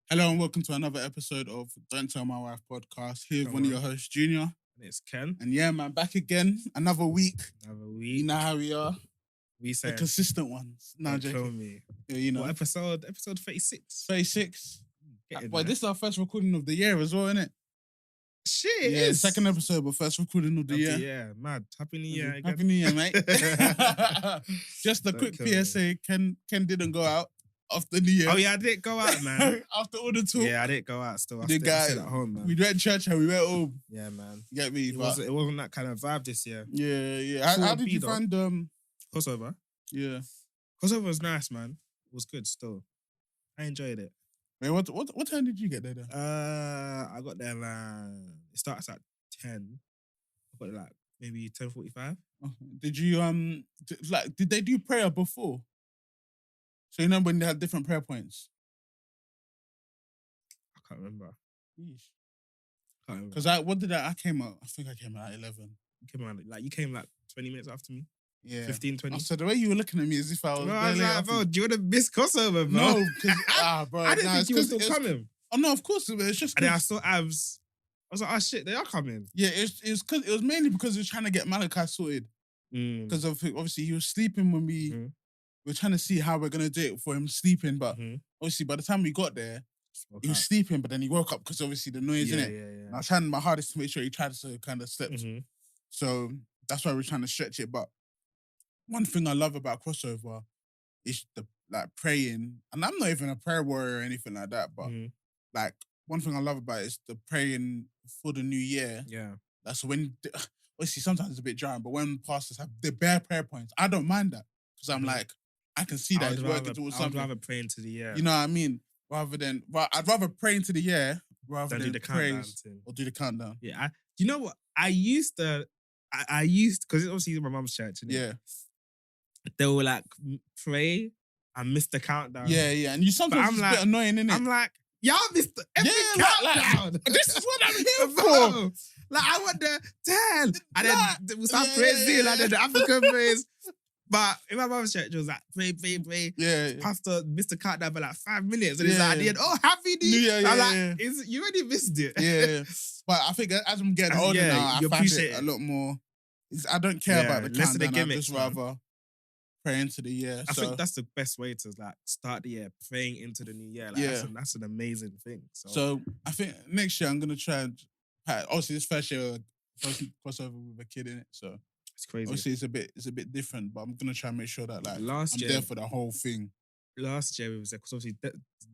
Hello and welcome to another episode of Don't Tell My Wife podcast. Here's one of your hosts, Junior. And it's Ken. And yeah, man, back again. Another week. You know how we are. We say the consistent ones. No, joking. Me. Yeah, you know. What episode 36? 36. Boy, this is our first recording of the year as well, isn't it? Shit. Yeah, second episode, but first recording of the year. Yeah, mad. Happy New Year again. Happy New Year, mate. Just a quick PSA. Ken didn't go out after New Year. Oh yeah, I didn't go out, man. After all the talk. Yeah, I didn't go out still. I stayed at home, man. We went church and we went home. Yeah, man. You get me? It wasn't that kind of vibe this year. Yeah. How did you find crossover? Yeah. Crossover was nice, man. It was good still. I enjoyed it. Man, what time did you get there then? I got there it starts at 10. I got there maybe 10:45. Did you did they do prayer before? So you know when they had different prayer points? I can't remember. Because I came out. I think I came out at 11. You came 20 minutes after me. Yeah. 15, 20. So the way you were looking at me as if I was... Bro, I was like, bro, do you want to miss crossover, bro? No, because... bro. I didn't think you were still coming. Oh, no, of course. It's just... And then I saw Abs. I was like, oh, shit, they are coming. Yeah, it was mainly because we were trying to get Malachi sorted. Because obviously he was sleeping when we were trying to see how we're going to do it for him sleeping. But obviously by the time we got there, he was sleeping, but then he woke up because obviously the noise, innit? Yeah. And I was trying my hardest to make sure he tried to kind of sleep. So that's why we're trying to stretch it. But one thing I love about crossover is the praying, and I'm not even a prayer warrior or anything like that, but one thing I love about it is the praying for the new year. Yeah. That's when, obviously sometimes it's a bit dry, but when pastors have the bare prayer points, I don't mind that because I'm like, I can see that it's working towards something. I'd rather pray into the year. You know what I mean? I'd rather pray into the year rather than do the praise or do the countdown. Yeah. You know what? I used because it's obviously my mum's church. Yeah. They will pray and miss the countdown. Yeah. And you sometimes it's a bit annoying, innit? I'm like, y'all missed every countdown. This is what I'm here for. I want the 10. And then we start praising the African praise. But in my mum's church, it was pray. Yeah. Pastor missed the countdown by 5 minutes. And it's at the end, Happy New Year. I'm you already missed it. Yeah. But I think as I'm getting older now, I find it a lot more. I don't care about the countdown. I just rather pray into the year. I think that's the best way to start the year, praying into the new year. That's an amazing thing. So I think next year I'm gonna try and obviously this first year crossover with a kid in it. So it's crazy. Obviously it's a bit different, but I'm gonna try and make sure that I'm year, there for the whole thing. Last year it was because obviously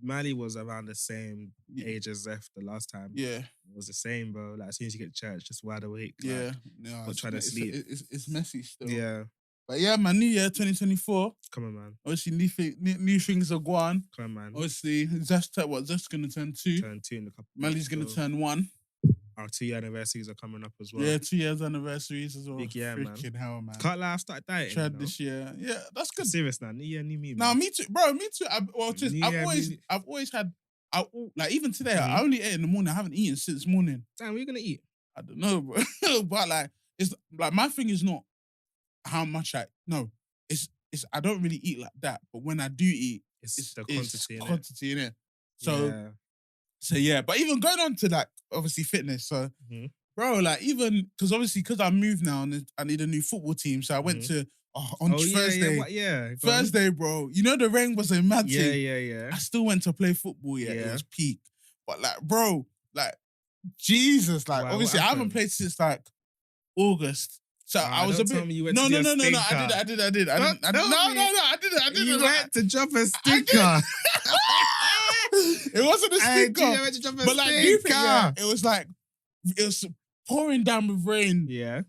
Mali was around the same age as Zeph the last time. Yeah, it was the same, bro. As soon as you get to church, just wide awake. Not trying to sleep. It's messy still. Yeah. But yeah, man, New Year 2024. Come on, man. Obviously, new things are going. Come on, man. Obviously, Zeph's going to turn 2. Turn 2 in a couple. Mali's going to turn 1. Our 2-year anniversaries are coming up as well. Yeah, 2 years anniversaries as well. Big year, man. Freaking hell, man. Can't lie, I've started dieting. Tried this year. Yeah, that's good. Serious now. New year, new me, man. Nah, me too. Bro, me too. I've always had, even today, I only ate in the morning. I haven't eaten since morning. Damn, what are you going to eat? I don't know, bro. But it's my thing is not how much it's I don't really eat like that, but when I do eat, it's the quantity in it. So yeah, but even going on to obviously fitness, so bro, even because I moved now and I need a new football team, so I went to on Thursday. Thursday, bro. You know the rain was a mad thing. Yeah. I still went to play football. Yeah, it was peak, but bro, Jesus, obviously I haven't played since August. So I was a bit. No. I did. I didn't. I didn't. You went to drop a stinker. It wasn't a stinker. You went to drop a stinker. It was pouring down with rain. Yeah.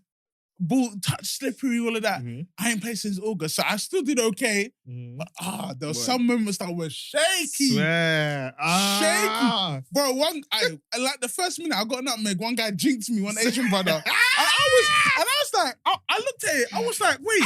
Ball touch slippery, all of that. I ain't played since August, so I still did okay. But there were some moments that were shaky. Swear. Shaky. Bro, the first minute I got a nutmeg, one guy jinxed me, one Asian brother. I was like, I looked at it, I was like, wait,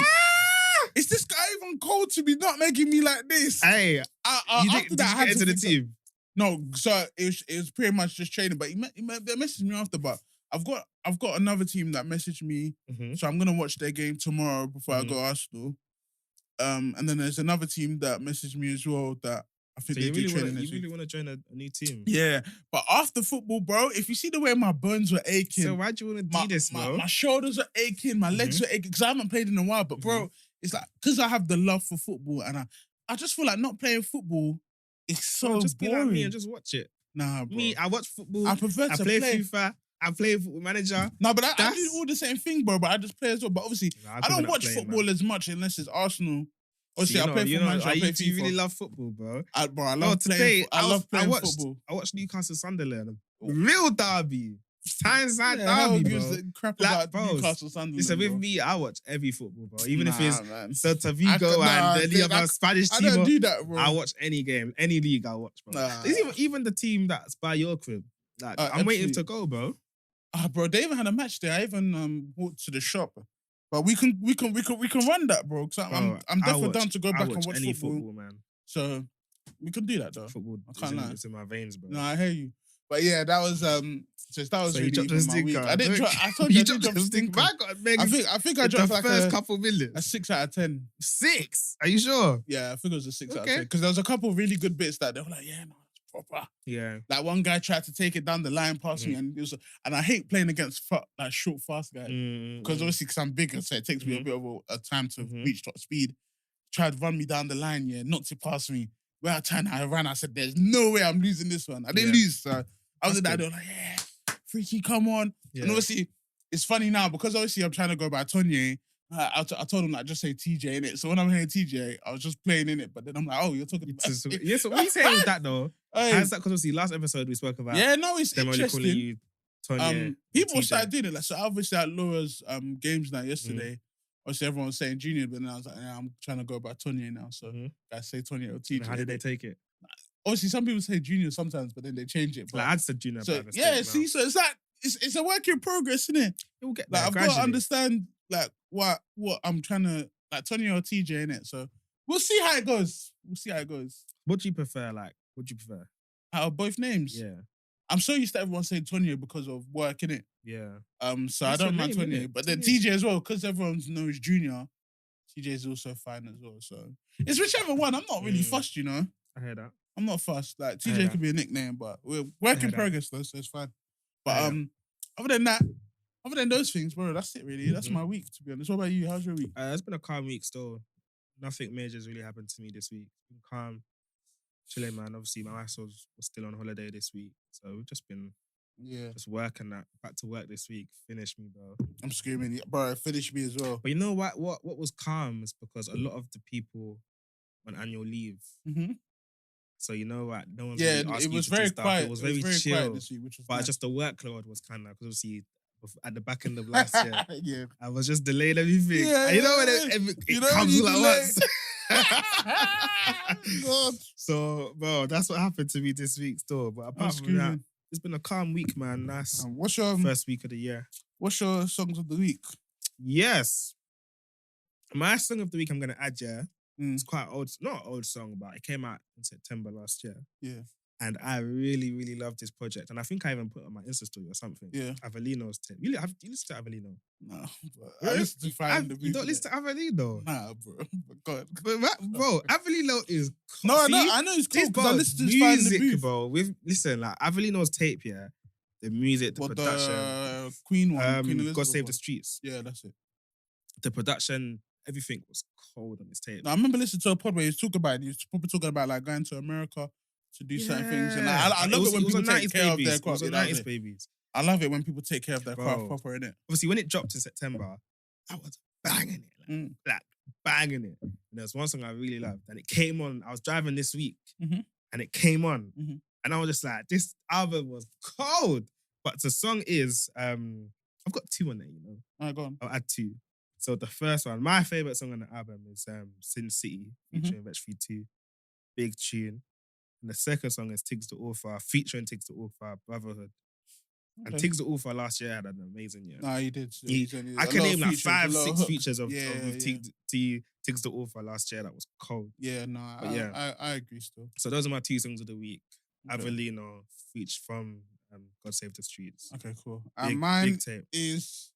is this guy even cold to be nutmegging me like this? Hey, after that, I had to the team. No, so it was pretty much just training, but they messaged me after, but I've got another team that messaged me, so I'm gonna watch their game tomorrow before I go to Arsenal. And then there's another team that messaged me as well that I think So they you do really training want next week. to join a new team? Yeah, but after football, bro, if you see the way my bones were aching, So why do you want to do this, bro? My shoulders are aching, my legs were aching because I haven't played in a while. But bro, it's like because I have the love for football, and I just feel like not playing football is so just boring. Be like me and just watch it. Nah, bro. Me, I watch football. I prefer to play FIFA. I play Football Manager. No, but I do all the same thing, bro. But I just play as well. But obviously, I don't watch football as much unless it's Arsenal. Obviously, I play Football Manager. I play FIFA. You really love football, bro. I love playing football. I watched Newcastle Sunderland. Real derby. Tyneside derby, bro. The crap about Newcastle Sunderland. Listen, with me, I watch every football, bro. Even if it's Celta Vigo and any other Spanish team. I don't do that, bro. I watch any game, any league I watch, bro. Even the team that's by your crib. Like, I'm waiting to go, bro. Bro, they even had a match there. I even walked to the shop. But we can run that, bro. Because I'm definitely down to go back and watch any football, man. So we can do that, though. Football, I can't lie. It's in my veins, bro. No, I hear you. But yeah, that was really you even my week. I didn't drop. I told you I didn't drop a stinker. I think I dropped like first couple million. A 6 out of 10. 6? Are you sure? Yeah, I think it was a 6 out of 10. Because there was a couple really good bits that they were like, yeah, no, it's proper. Yeah. Like one guy tried to take it down the line past me, and I hate playing against like short, fast guys because obviously because I'm bigger, so it takes me a bit of a time to reach top speed. Tried to run me down the line, knocked it past me. Where I ran, I said, "There's no way I'm losing this one." I didn't lose, so after that, they were like, "Yeah, freaky, come on!" Yeah. And obviously, it's funny now because obviously I'm trying to go by Tonye. I told him like just say TJ in it. So when I'm hearing TJ, I was just playing in it. But then I'm like, oh, you're talking about. Yeah. So what are you saying with that though? How's that? Because obviously last episode we spoke about. Yeah, no, it's them interesting. Only calling you Tonye. People started doing it. Like so, obviously at Laura's games night yesterday. Obviously everyone was saying Junior, but then I was like, yeah, I'm trying to go by Tonye now. So I say Tonye or TJ. And how did they take it? Obviously, some people say Junior sometimes, but then they change it. But like I'd said Junior. So yeah, see, so it's like it's a work in progress, isn't it? It will get like there I've gradually. got to understand like what I'm trying to like Tonye or TJ in it. So we'll see how it goes. What do you prefer? Like, what do you prefer? Out of both names? Yeah. I'm so used to everyone saying Tonye because of work, innit? Yeah. So I don't mind Tonye. But then TJ as well, because everyone knows Junior, TJ is also fine as well. So it's whichever one. I'm not really fussed, you know? I hear that. I'm not fussed. Like TJ could be a nickname, but we're work in progress though, so it's fine. But other than those things, bro, that's it really. That's my week, to be honest. What about you? How's your week? It's been a calm week still. Nothing major's really happened to me this week. It's been calm. Chilling, man. Obviously, my ass was still on holiday this week. So we've just been just working that. Back to work this week. Finish me, bro. I'm screaming, bro, finish me as well. But you know what was calm is because a lot of the people on annual leave. So you know what? No one's really asking it was you to very do stuff. quiet. It was very chill. Quiet this week, which was nice. Just the workload was kind of, because obviously at the back end of last year, I was just delaying everything. Yeah, you know when it comes all at once. God. So, bro, that's what happened to me this week still. But apart from that, it's been a calm week, man. Nice. What's your first week of the year? What's your songs of the week? Yes. My song of the week I'm going to add, it's quite old, not an old song, but it came out in September last year. Yeah. And I really, really love this project. And I think I even put it on my Insta story or something. Yeah. Avelino's tape. You listen to Avelino? No, bro. I listen to Find the Beat. You don't listen to Avelino? Nah, bro. God. Bro, Avelino is cool. No, I know it's cool because I listen to Find the Beat. Bro. Listen, like Avelino's tape, the music, the production. The Queen one. Queen God Save the Streets. Yeah, that's it. The production, everything was cold on this tape. No, I remember listening to a pod where he was probably talking about like going to America to do certain things. And I love it when people take care of their craft. 90s babies. I love it when people take care of their craft proper, innit? Obviously, when it dropped in September, I was banging it. Like banging it. And there's one song I really loved. And it came on. I was driving this week. And it came on. And I was just like, this album was cold. But the song is, I've got 2 on there, you know. All right, go on. I'll add 2. So the first one, my favourite song on the album is Sin City, featuring Vetch 2. Big tune. And the second song is Tiggs the Author, featuring Tiggs the Author, Brotherhood. Okay. And Tiggs the Author last year had an amazing year. Nah, he did. I can name like 5, 6 features of Tiggs the Author last year that was cold. Yeah, no, I agree still. So those are my 2 songs of the week. Okay. Avelino, featured from God Save the Streets. Okay, cool. Mine is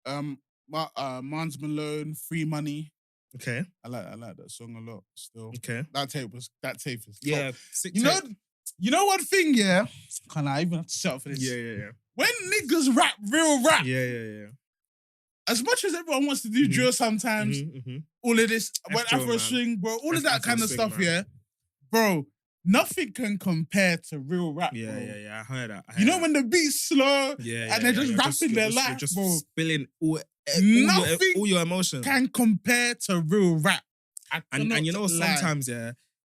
Mans Malone, Free Money. Okay. I like that song a lot still. Okay. That tape is yeah. Sick you know one thing, yeah? Can I even have to shout for this? Yeah. When niggas rap, real rap. Yeah. As much as everyone wants to do drill sometimes, all of this, when Afro swing, bro, all of that kind of stuff, man. Yeah? Bro, nothing can compare to real rap, bro. Yeah. I heard that. You know when the beat's slow and they're just rapping their life, just bro. Spilling all your emotions. Can compare to real rap. And you know,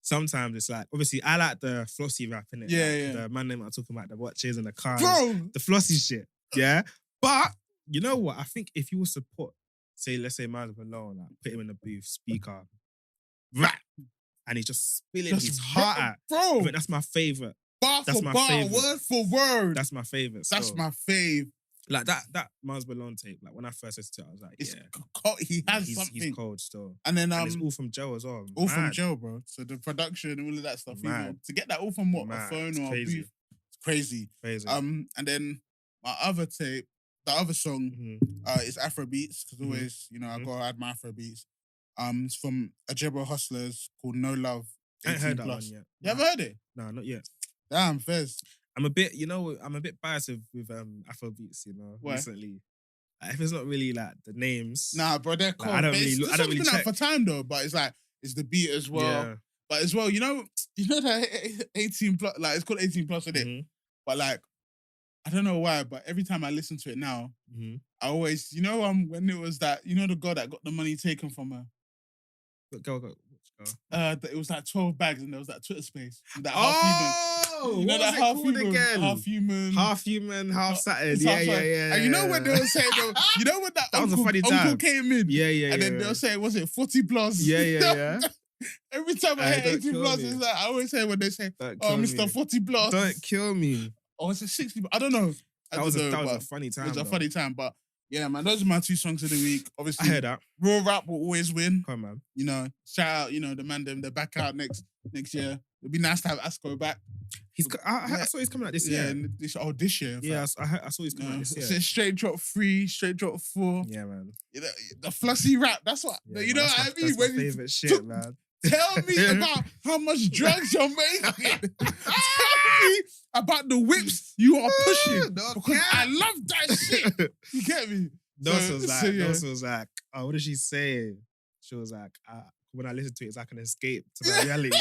sometimes it's like, obviously, I like the flossy rap, innit? Yeah. The man name I'm talking about, the watches and the cars. Bro! The flossy shit, yeah? But, you know what? I think if you were to put, let's say Miles Malone, like, put him in the booth, speaker, rap, and he's just spilling his heart out. Bro! I think that's my favourite. Bar for bar, word for word. That's my favourite. That's my fave. Like that Miles Malone tape, like when I first listened to it, I was like, he has something. He's cold still. And then it's all from Joe as well. All from Joe, bro. So the production and all of that stuff. To get that all from a phone or a booth, it's crazy. And then my other tape, the other song, is Afro Beats, because always, I gotta add my Afro Beats. It's from Ajebo Hustlers called No Love. I ain't heard that one yet. You ever heard it? No, not yet. Damn, Fez. I'm a bit biased with Afrobeats, recently. If it's not really like the names. Nah, bro, they're cool. I don't really check. Out for time though, but it's like, it's the beat as well. Yeah. But as well, you know that 18 plus, like it's called 18 plus, isn't it? But like, I don't know why, but every time I listen to it now, I always, when it was that, the girl that got the money taken from her. Go. It was like 12 bags and there was that Twitter space. That half human. Half human, half Saturn. Yeah. And you know when they were saying, when that uncle came in? Yeah. And then they were saying, was it 40 plus? Yeah. Every time I hear 80 plus, it's like, I always say when they say, Mr. 40 plus. Don't kill me. Or is it 60? I don't know. That was a funny time. It was a funny time, but yeah, man, those are my two songs of the week. Obviously, I heard that. Real rap will always win. Come on, man. Shout out, the man them, they're back out next year. It'd be nice to have Asco back. I saw he's coming out this year. This year. Yeah, I saw he's coming out this year. It's straight drop 3, straight drop 4. Yeah, man. The flossy rap, that's what, what I mean? That's my favorite shit, man. Tell me about how much drugs you're making. Tell me about the whips you are pushing. Because I love that shit. You get me? Nossa was like, what did she say? She was like, when I listen to it, it's like an escape to my reality.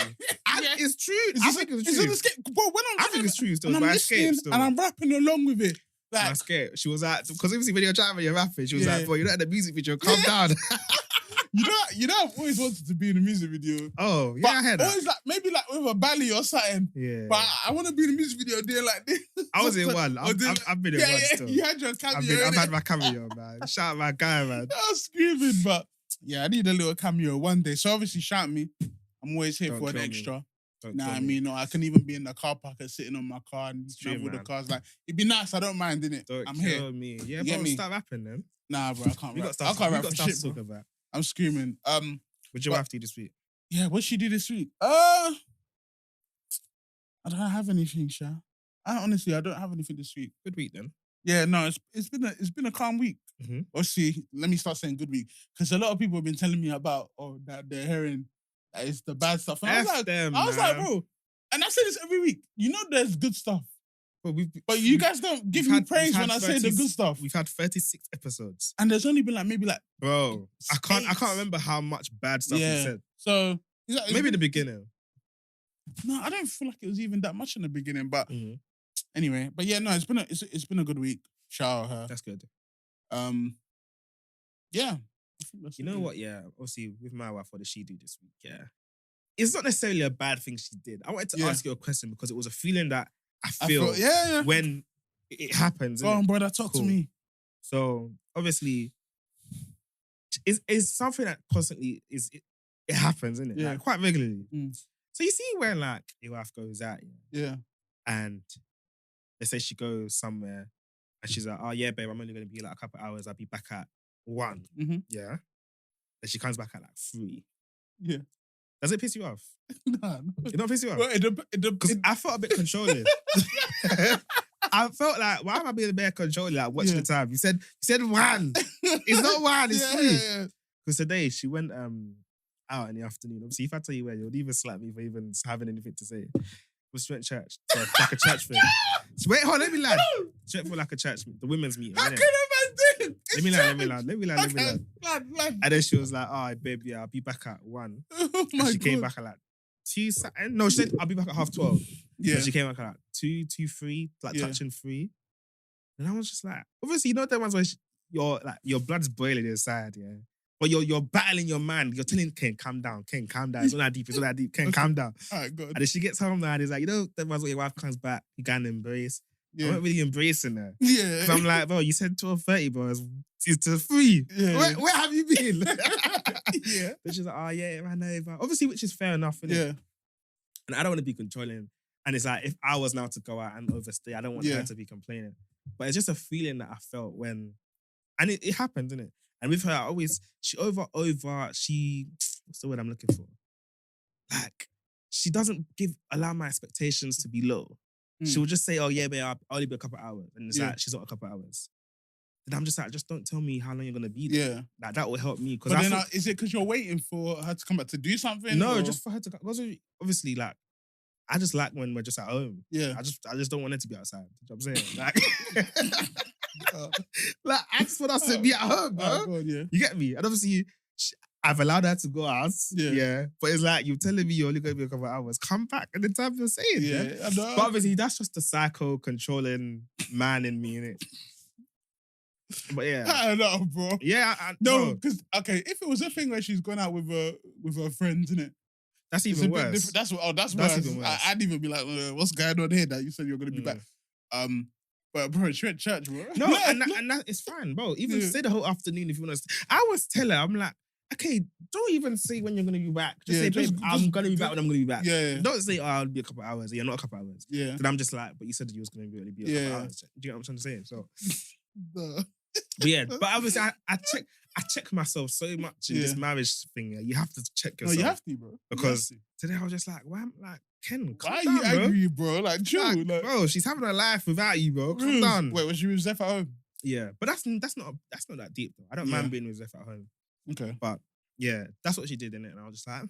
It's true. I think it's true. It's an escape. Bro, I think it's true still. And I'm listening and I'm rapping along with it. Like, I'm scared. She was like, because obviously when you're driving, you're rapping. She was like, bro, you're not in the music video. Calm down. I've always wanted to be in a music video. Oh, yeah, I heard that. Always maybe with a belly or something. Yeah. But I want to be in a music video doing like this. I was in one. I've been in one still. You had your cameo. I've had my cameo, man. Shout out my guy, man. I was screaming, but yeah, I need a little cameo one day. So obviously, shout me. I'm always here for an extra. I mean, I can even be in the car park and sitting on my car and travel the cars. Like, it'd be nice. I don't mind, innit? I'm here. Me. Yeah, bro, start rapping then. Nah, bro, I can't rap. I can't rap for shit, bro. About. I'm screaming. What'd your wife do this week? Yeah, what'd she do this week? I don't have anything, Sha. I don't have anything this week. Good week then. Yeah, no, it's been a calm week. Obviously, let me start saying good week because a lot of people have been telling me about that they're hearing that it's the bad stuff. And I was like, bro, and I say this every week. There's good stuff. But you guys don't give me praise when I say the good stuff. We've had 36 episodes. And there's only been maybe bro, I can't remember how much bad stuff you said. So maybe in the beginning. No, I don't feel like it was even that much in the beginning. But anyway, but yeah, no, it's been a good week. Shout out her. That's good. Yeah. You know what? Yeah, obviously with my wife, what did she do this week? Yeah, it's not necessarily a bad thing she did. I wanted to ask you a question because it was a feeling that I feel when it happens. Go on, brother, talk to me. So obviously, it's something that constantly it happens, isn't it? Yeah. Like, quite regularly. So you see when your wife goes out, and let's say she goes somewhere and she's like, oh yeah, babe, I'm only going to be a couple hours. I'll be back at 1. Yeah. Then she comes back at 3. Yeah. Does it piss you off? No. It don't piss you off? Well, because I felt a bit controlling. I felt like, why am I being a bit controlling? Watching the time. You said 1. It's not 1, it's 3. Yeah. Because today she went out in the afternoon. Obviously, if I tell you where, you'll even slap me for even having anything to say. She went to church, so like a church thing. So wait, hold on, let me land. She went for like a church, the women's meeting. How can I do? Let me land. And then she was like, "Oh, babe, yeah, I'll be back at 1." Oh my and she God. came back at like 2. No, she said I'll be back at 12:30. Yeah. So she came back at like 2, 3, like Yeah. touching 3. And I was just like, obviously, you know that ones where your blood's boiling inside, yeah. But you're battling your man. You're telling Ken, calm down. Ken, calm down. It's not that deep. It's not that deep. Ken, calm down. All right, good. And then she gets home now and he's like, you know, that one's where your wife comes back, you gotta embrace. Yeah. I'm not really embracing her. Yeah. So I'm like, bro, you said 12:30, bro. It's to 3. Yeah. Where have you been? Yeah. But she's like, oh yeah, I know. But obviously, which is fair enough, innit? Yeah. And I don't want to be controlling. And it's like, if I was now to go out and overstay, I don't want her to be complaining. But it's just a feeling that I felt when, and it happened, didn't it? And with her, what's the word I'm looking for? Like, she doesn't allow my expectations to be low. She will just say, oh yeah, babe, I'll only be a couple of hours. And it's like, she's not a couple of hours. And I'm just like, just don't tell me how long you're going to be there. Yeah. Like, that will help me. But then, is it because you're waiting for her to come back to do something? No, or? just for her to come. Obviously, like, I just like when we're just at home. Yeah. I just don't want her to be outside. You know what I'm saying? Like, like, I just want us to be at home, bro. Oh God, yeah. You get me? And obviously, I've allowed her to go out. Yeah. But it's like, you're telling me you're only going to be a couple of hours. Come back at the time you're saying. Yeah, I know. But obviously, that's just the psycho controlling man in me, innit? But yeah. I don't know, bro. Yeah. No, because, okay, if it was a thing where she's gone out with her friends, innit? That's even worse. That's worse. Even worse. I'd even be like, what's going on here that you said you're going to be back? But bro, she went to church, bro. No, and that is fine, bro. Even stay the whole afternoon if you want to. I always tell her, I'm like, okay, don't even say when you're going to be back. Just say, babe, I'm going to be back when I'm going to be back. Yeah. Don't say, oh, I'll be a couple of hours. You're not a couple of hours. Yeah. Then I'm just like, but you said that you was going to be a couple of hours. Do you get what I'm trying to say? So, but yeah, but obviously I check myself so much in this marriage thing. Yeah. You have to check yourself. No, you have to, bro. Because today I was just like, why am like, Ken, why calm are down, you angry, bro? Like, chill. Like, bro, she's having a life without you, bro. Calm down. Wait, when she was Zeph at home? Yeah, but that's not that deep though. I don't mind being with Zeph at home. Okay. But yeah, that's what she did in it. And I was just like,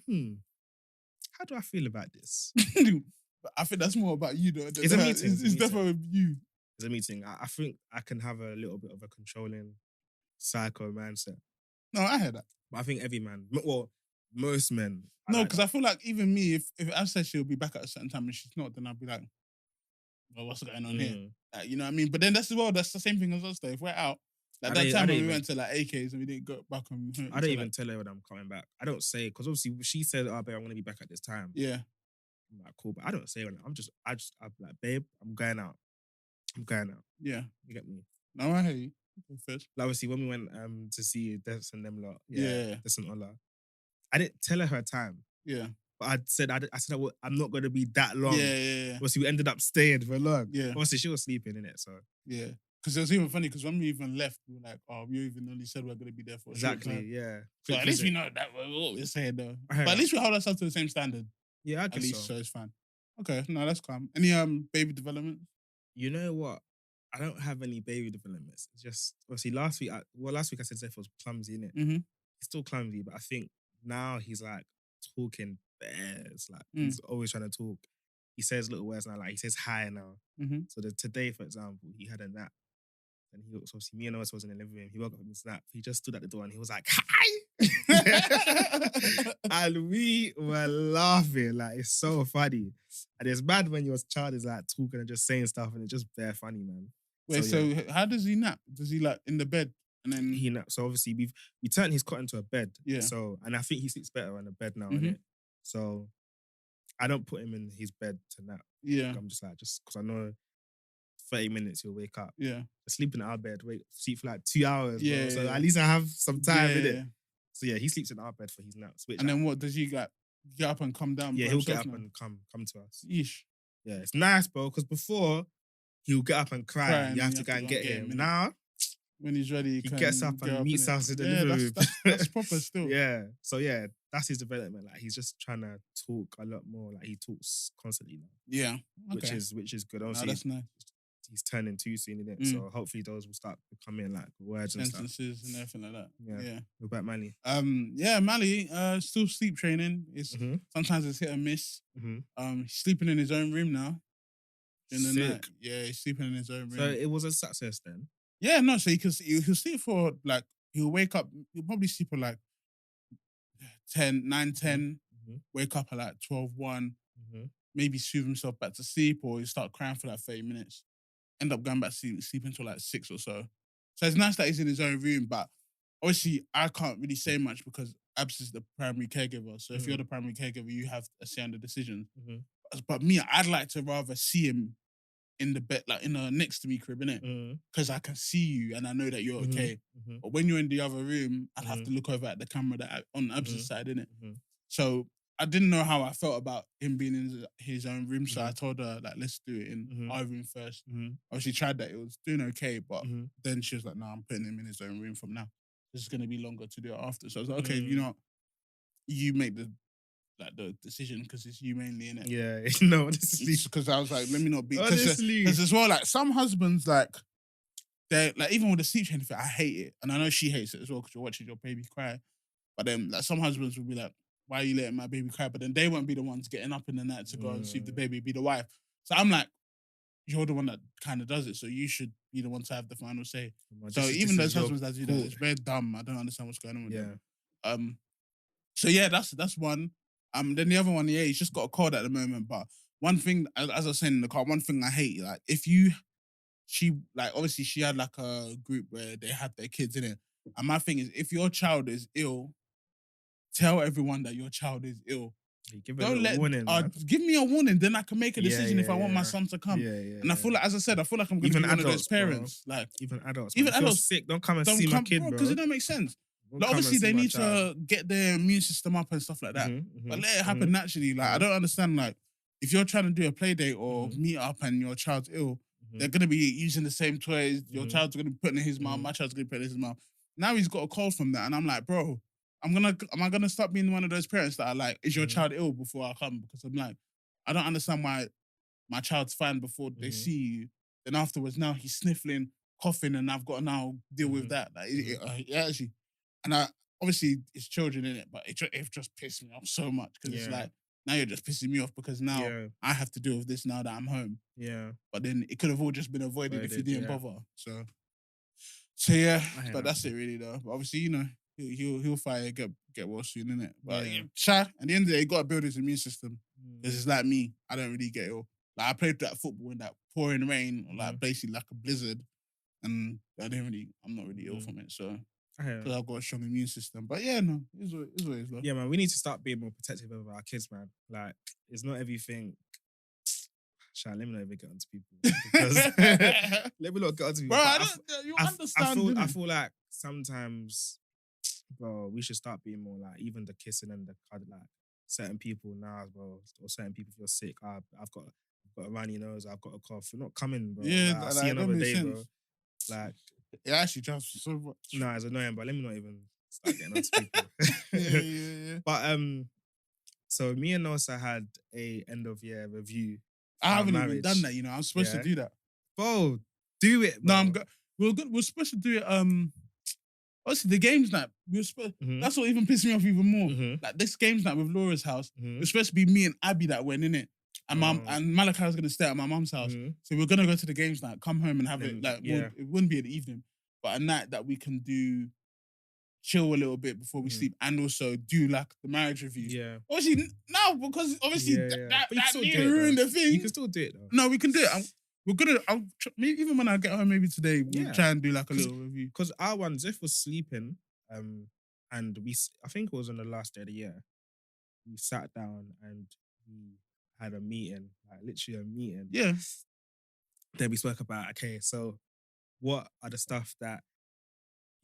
how do I feel about this? I think that's more about you though. It's a meeting. It's definitely you. It's a meeting. I think I can have a little bit of a controlling psycho mindset. No, I heard that. But I think every man, well, most men. No, because I feel like even me, if I said she'll be back at a certain time and she's not, then I'll be like, well, what's going on here? Like, you know what I mean? But then that's the same thing as us though. If we're out, like that time when we went to like AKs and we didn't go back on. I don't even tell her when I'm coming back. I don't say, because obviously she said, oh, babe, I want to be back at this time. Yeah. I'm like, cool, but I don't say when I'm like, babe, I'm going out. Yeah. You get me? No, I hear you. Like, obviously, when we went to see Des and them lot, Des and Ola, I didn't tell her time. Yeah. But I said I'm not going to be that long. Yeah. Obviously, we ended up staying for long. Yeah. Obviously, she was sleeping in it, so. Yeah. Because it was even funny, because when we even left, we were like, oh, we even only said we're going to be there for a short time. Yeah. So at least we know that what we're saying, though. But at least we hold ourselves to the same standard. Yeah, I guess at least, so it's fine. Okay, no, that's calm. Any baby development? You know what? I don't have any baby developments. It's just, obviously, last week I said Zeph was clumsy, innit? Mm-hmm. He's still clumsy, but I think now he's like talking bears. Like, he's always trying to talk. He says little words now, like he says hi now. Mm-hmm. So today, for example, he had a nap. And he was, obviously, me and Otis was in the living room. He woke up from his nap. He just stood at the door and he was like, hi! And we were laughing. Like, it's so funny. And it's bad when your child is like talking and just saying stuff and it's just bare funny, man. Wait, so how does he nap? Does he like in the bed and then he naps? So obviously we turned his cot into a bed. Yeah. So, and I think he sleeps better on the bed now, innit? So I don't put him in his bed to nap. Yeah. I'm just because I know 30 minutes he'll wake up. Yeah. Sleep in our bed, sleep for like 2 hours. Yeah. Bro. So at least I have some time in it. Yeah. So yeah, he sleeps in our bed for his naps. And then what, does he like get up and come down? Yeah, he'll get up and come to us. Yeesh. Yeah, it's nice, bro, because before he'll get up and cry and you have to go and get him. Now, when he's ready, he gets up and meets us in the living room. That's proper still. Yeah. So yeah, that's his development. Like, he's just trying to talk a lot more. Like, he talks constantly now. Yeah. Okay. Which is good. No, that's nice. he's turning too soon in it. So hopefully those will start becoming like words and sentences and everything like that. Yeah. What about Mali? Mali, still sleep training. It's sometimes it's hit and miss. He's sleeping in his own room now. In the night. Yeah, he's sleeping in his own room. So it was a success then? Yeah, no, so he'll sleep for like, he'll wake up, he'll probably sleep for like 9, 10, wake up at like 12, 1, maybe soothe himself back to sleep, or he'll start crying for like 30 minutes. End up going back to sleep until like 6 or so. So it's nice that he's in his own room, but obviously I can't really say much because Abs is the primary caregiver. So if you're the primary caregiver, you have a say on the decision. But me, I'd like to rather see him in the bed, like in a next to me crib, innit? Because I can see you and I know that you're okay. But when you're in the other room, I'd have to look over at the camera that on Abs' side, innit? So I didn't know how I felt about him being in his own room, so I told her, like, let's do it in our room first. Obviously tried that, it was doing okay, but then she was like, no, I'm putting him in his own room from now. This is going to be longer to do it after. So I was like, okay, you know what? You make the decision because it's you mainly, innit? Yeah, no, honestly. Because I was like, let me not be... Because as well, like, some husbands, like, they're, like, even with the sleep training thing, I hate it. And I know she hates it as well because you're watching your baby cry. But then, like, some husbands will be like, why are you letting my baby cry? But then they won't be the ones getting up in the night to go and see if the baby, be the wife. So I'm like, you're the one that kind of does it, so you should be the one to have the final say. So even those husbands that do that, it's very dumb. I don't understand what's going on with them. So yeah, that's one. Then the other one, yeah, he's just got a cold at the moment. But one thing, as I was saying in the car, one thing I hate, like, obviously she had like a group where they had their kids in it. And my thing is, if your child is ill, tell everyone that your child is ill. Give a warning. Give me a warning, then I can make a decision if I want my son to come. And I feel like, as I said, I feel like I'm going to be one of those parents. Bro. Like even adults. If you're sick, don't come and see my kid, bro. Because it don't make sense. Like, obviously, they need to get their immune system up and stuff like that. But let it happen naturally. Like, I don't understand, like, if you're trying to do a play date or meet up and your child's ill, they're going to be using the same toys. Your child's going to be putting in his mouth. My child's going to be putting in his mouth. Now he's got a cold from that. And I'm like, bro, am I gonna stop being one of those parents that are like, is your child ill before I come? Because I'm like, I don't understand why my child's fine before they see you. Then afterwards, now he's sniffling, coughing, and I've got to now deal with that. Like, actually, and obviously it's children in it, but it just pissed me off so much because it's like, now you're just pissing me off because now I have to deal with this now that I'm home. Yeah. But then it could have all just been avoided if you didn't bother. So yeah, but that's it really though. But obviously, you know, he'll fight, get well soon, innit? But at the end of the day, you got to build his immune system. Because it's like me, I don't really get ill. Like, I played that football in that pouring rain, like basically like a blizzard, and I'm not really ill from it. So because I've got a strong immune system. But yeah, no, it's what it is. Yeah, man, we need to start being more protective of our kids, man. Like, it's not everything. Let me not even get onto people. Because let me not get onto people. Bro, you understand. I feel like sometimes, bro, we should start being more like, even the kissing and the cuddle, like certain people now, bro, or certain people if you're sick. I've got a runny nose, I've got a cough. You're not coming, bro. Yeah, like, I'll see you another day, bro. Like, it actually drives me so much. No, it's annoying, but let me not even start getting onto people. Yeah. But so me and Nosa had a end of year review. I haven't even done that, you know. I'm supposed to do that. Bro, do it, bro. No, I'm good. We're supposed to do it. Obviously, the games night. That's what even pissed me off even more. Like, this games night with Laura's house. It was supposed to be me and Abby that went in it, and and Malachi was gonna stay at my mum's house. So we're gonna go to the games night, come home and have it. Like, it wouldn't be in the evening, but a night that we can do. Chill a little bit before we sleep, and also do like the marriage review. Yeah. Obviously now, because obviously that ruined the thing. You can still do it though. No, we can do it. Maybe even when I get home, maybe today we'll try and do like a little review. Because our one, Ziff was sleeping, and I think it was on the last day of the year. We sat down and we had a meeting, like literally a meeting. Yeah. Then we spoke about, okay, so what are the stuff that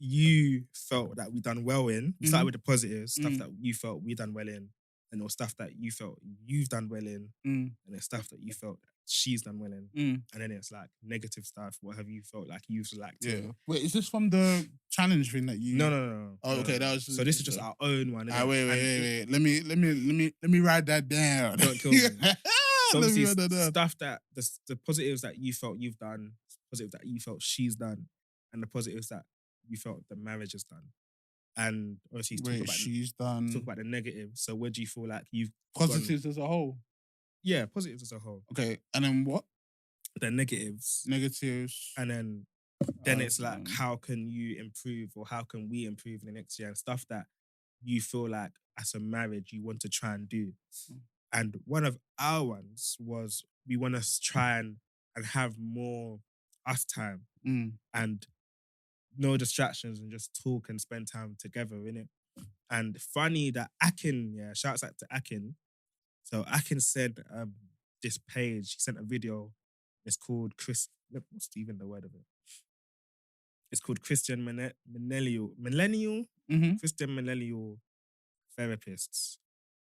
you felt that we done well in? We started with the positives, stuff that you felt we done well in, and there was stuff that you felt you've done well in, and there's stuff that you felt that she's done well in, and then it's like negative stuff. What have you felt like you've lacked? Yeah. Wait, is this from the challenge thing that you? No. Oh, okay, that was. So this is just our own one. Wait. Let me write that down. Don't kill me. obviously stuff that the positives that you felt you've done, positives that you felt she's done, and the positives that you felt the marriage has done. And obviously talk about the negatives. So where do you feel like you've positives as a whole? Yeah, positives as a whole. Okay, and then what? The negatives. And then it's like, how can you improve, or how can we improve in the next year, and stuff that you feel like as a marriage you want to try and do. And one of our ones was we want to try and have more us time and no distractions and just talk and spend time together, innit? And funny that Akin, shouts out to Akin. So Akin said this page, he sent a video. It's called what's even the word of it? It's called Christian Millennial Christian Millennial Therapists.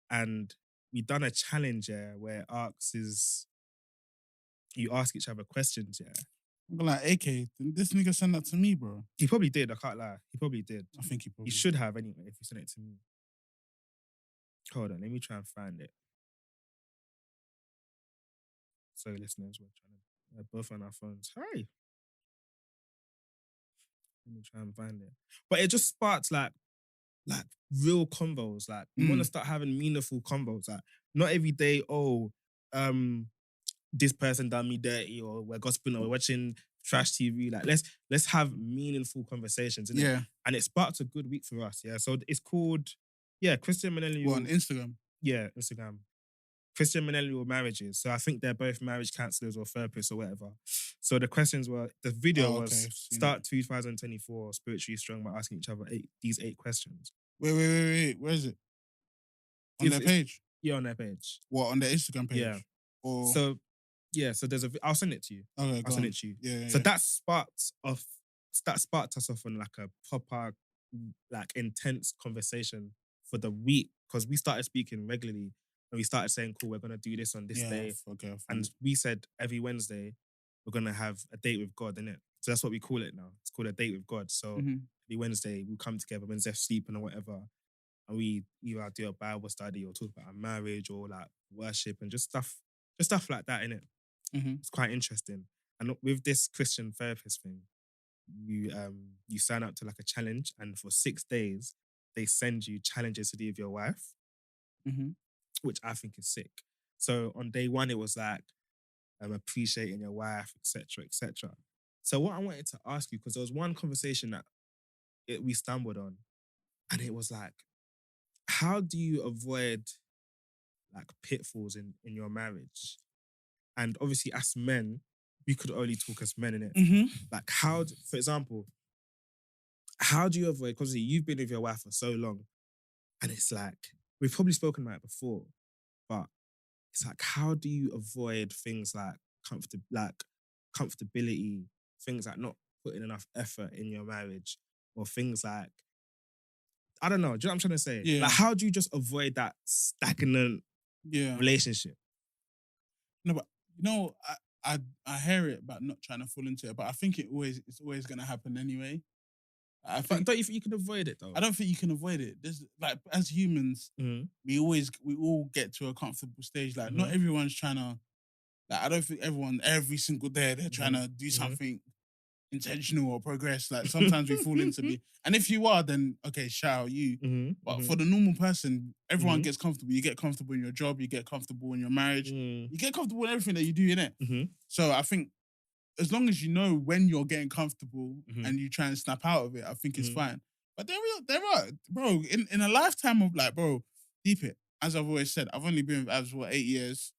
And we done a challenge where you ask each other questions, I'm like, AK, did this nigga send that to me, bro? He probably did, I can't lie. He probably did. I think he probably He should have anyway if he sent it to me. Hold on, let me try and find it. So listeners, we're both on our phones. Hi. Let me try and find it. But it just sparks like real convos. Like we want to start having meaningful convos. Like not every day, this person done me dirty, or we're gossiping, or we're watching trash TV. Like let's have meaningful conversations. Yeah. And it sparked a good week for us. Yeah. So it's called Christian Millennial. On Instagram? Yeah, Instagram. Christian Millennial Marriages. So I think they're both marriage counselors or therapists or whatever. So the questions were, the video was start 2024 spiritually strong by asking each other these 8 questions. Wait. Where is it? On their page? Yeah, on their page. What, on their Instagram page? Yeah. So there's I'll send it to you. Okay, I'll send it to you. Yeah. So that sparked us off on like a proper, like intense conversation for the week, because we started speaking regularly and we started saying, cool, we're going to do this on this day. Okay. And we said every Wednesday we're going to have a date with God, innit? So that's what we call it now. It's called a date with God. So every Wednesday we come together, Wednesday sleeping or whatever, and we either do a Bible study or talk about our marriage or like worship and just stuff like that, innit? It's quite interesting. And with this Christian therapist thing, you sign up to like a challenge, and for 6 days they send you challenges to do with your wife, which I think is sick. So on day 1 it was like appreciating your wife, etc., etc. So what I wanted to ask you, because there was one conversation that we stumbled on, and it was like, how do you avoid like pitfalls in your marriage? And obviously as men, we could only talk as men, innit? Like for example, how do you avoid, because you've been with your wife for so long, and it's like, we've probably spoken about it before, but it's like, how do you avoid things like comfortability, things like not putting enough effort in your marriage, or things like, I don't know, do you know what I'm trying to say? Yeah. Like, how do you just avoid that stagnant relationship? No, but I hear it about not trying to fall into it, but I think it's always going to happen anyway. But don't you think you can avoid it though? I don't think you can avoid it. There's like, as humans, we all get to a comfortable stage. Like not everyone's trying to, like, I don't think everyone every single day they're trying to do something intentional or progress. Like sometimes we fall into and if you are, then okay, shout out you. But for the normal person, everyone gets comfortable. You get comfortable in your job, you get comfortable in your marriage, you get comfortable in everything that you do, innit? So I think as long as you know when you're getting comfortable and you try and snap out of it, I think it's fine. But there are, bro, in a lifetime of like, bro, deep it. As I've always said, I've only been with Abs for 8 years.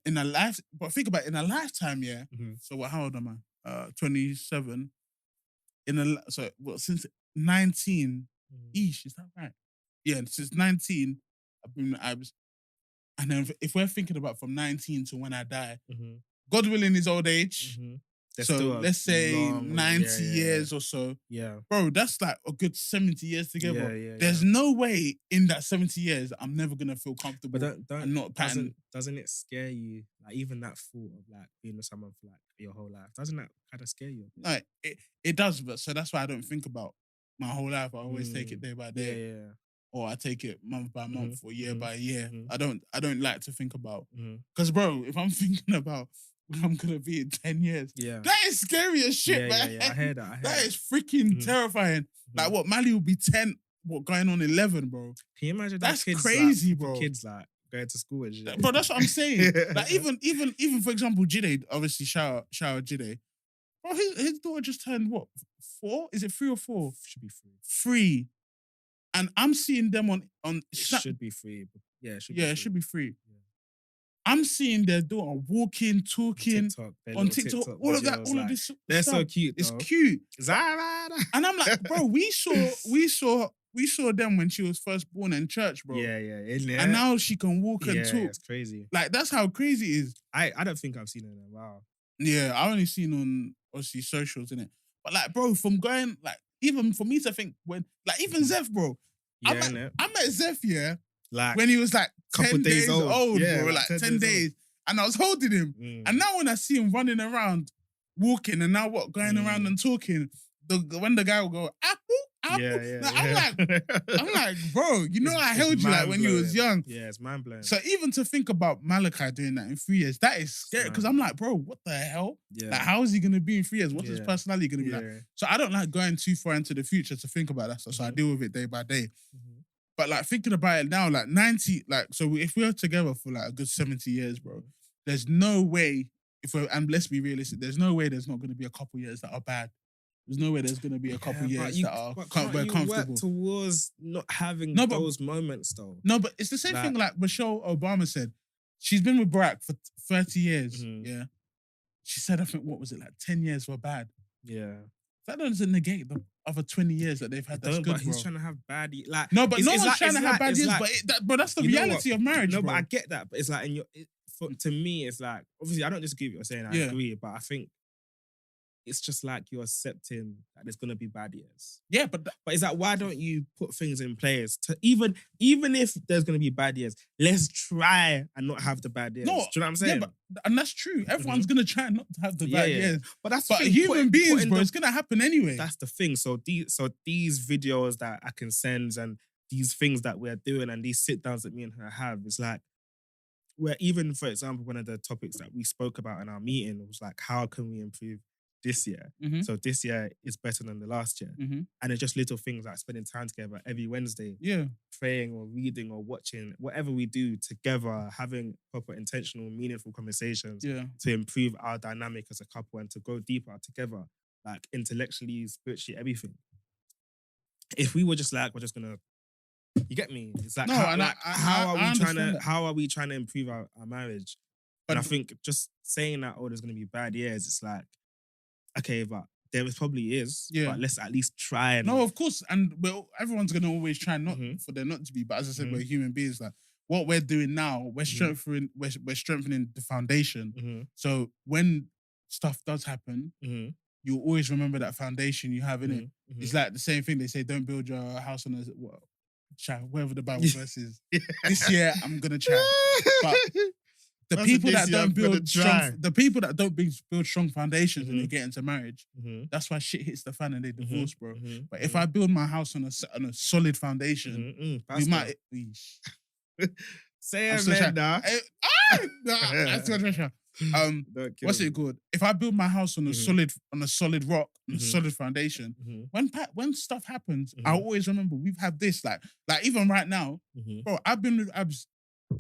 In a life, but think about it, in a lifetime, yeah. So how old am I? 27. Since 19, is that right? Yeah, since 19, I've been with Abs. And then if we're thinking about from 19 to when I die, God willing, his old age. So let's say 90 years or so. Yeah. Bro, that's like a good 70 years together. There's no way in that 70 years I'm never going to feel comfortable and not pattern. Doesn't it scare you? Like even that thought of like being with someone for like your whole life, doesn't that kind of scare you? Like, it does, but so that's why I don't think about my whole life. I always take it day by day. or I take it month by month or year by year. Mm-hmm. I don't like to think about. Because, bro, if I'm thinking about where I'm going to be in 10 years, that is scary as shit, man. Yeah, I heard that. That is freaking terrifying. Like, what, Mali will be 10, what, going on 11, bro? Can you imagine that's kids, crazy, like, bro. Kids, like, going to school and shit. Bro, that's what I'm saying. Like, even for example, Jide, obviously, shout out Jide. Bro, his daughter just turned, what, 4? Is it 3 or 4? Should be 3. 3. And I'm seeing them on it should be 3. Yeah, it should be 3. It should be 3. Yeah. I'm seeing their daughter walking, talking on TikTok, all of that, all of this. They're so cute. It's cute. And I'm like, bro, we saw them when she was first born in church, bro. Yeah. And now she can walk and talk. It's crazy. Like, that's how crazy it is. I don't think I've seen her in a while. Yeah, I only seen on obviously socials, innit? But like, bro, from going like, even for me to think when, like, even Zeph, bro. I met Zeph, like when he was like 10 days old, bro, like 10 days. And I was holding him. And now when I see him running around, walking, and now going around and talking, when the guy will go, apple? I'm like, bro, you know I held you like when you was young. Yeah, it's mind blowing. So even to think about Malachi doing that in 3 years, that is scary. Because I'm like, bro, what the hell? Yeah. Like, how is he gonna be in 3 years? What's his personality gonna be like? So I don't like going too far into the future to think about that stuff. So I deal with it day by day. But like thinking about it now, like 90, like, so if we're together for like a good 70 years, bro, there's no way, and let's be realistic, there's no way there's not gonna be a couple years that are bad. There's no way there's going to be a couple years that are we're comfortable. Work towards not having those moments, though. No, but it's the same thing like Michelle Obama said. She's been with Barack for 30 years, yeah? She said, I think, what was it, like 10 years were bad. Yeah. That doesn't negate the other 20 years that they've had. That's good, but he's trying to have bad... Like, no, but no one's trying to have bad years, but that's the reality of marriage, No, but I get that. But it's like, to me, it's like, obviously, I don't disagree with what you're saying. I agree, but I think it's just like you're accepting that there's gonna be bad years. Yeah, but it's like, why don't you put things in place to even if there's gonna be bad years, let's try and not have the bad years. No, do you know what I'm saying? Yeah, and that's true. Everyone's gonna try not to have the bad years. But thing. Human beings, bro, it's gonna happen anyway. That's the thing. So these videos that I can send and these things that we're doing and these sit downs that me and her have, it's like, where even, for example, one of the topics that we spoke about in our meeting was like, how can we improve this year? So this year is better than the last year. And it's just little things like spending time together every Wednesday, praying or reading or watching, whatever we do together, having proper intentional, meaningful conversations to improve our dynamic as a couple and to go deeper together, like intellectually, spiritually, everything. If we were just like, we're just gonna, you get me? It's like, how are we trying to improve our marriage? But I think just saying that, there's gonna be bad years, it's like, okay, but there probably is. Yeah. But let's at least try. No, of course. And everyone's going to always try not for there not to be. But as I said, we're human beings. Like, what we're doing now, we're strengthening the foundation. So when stuff does happen, you'll always remember that foundation you have in it. It's like the same thing. They say, don't build your house on wherever the Bible verse is. This year, I'm going to try. But the people that don't build strong foundations and they get into marriage, that's why shit hits the fan and they divorce, bro. But if I build my house on a solid foundation, we might. Say it, man. What's it called? If I build my house on a solid rock, on a solid foundation, when stuff happens, I'll always remember we've had this. Like even right now, bro, I've been with Abs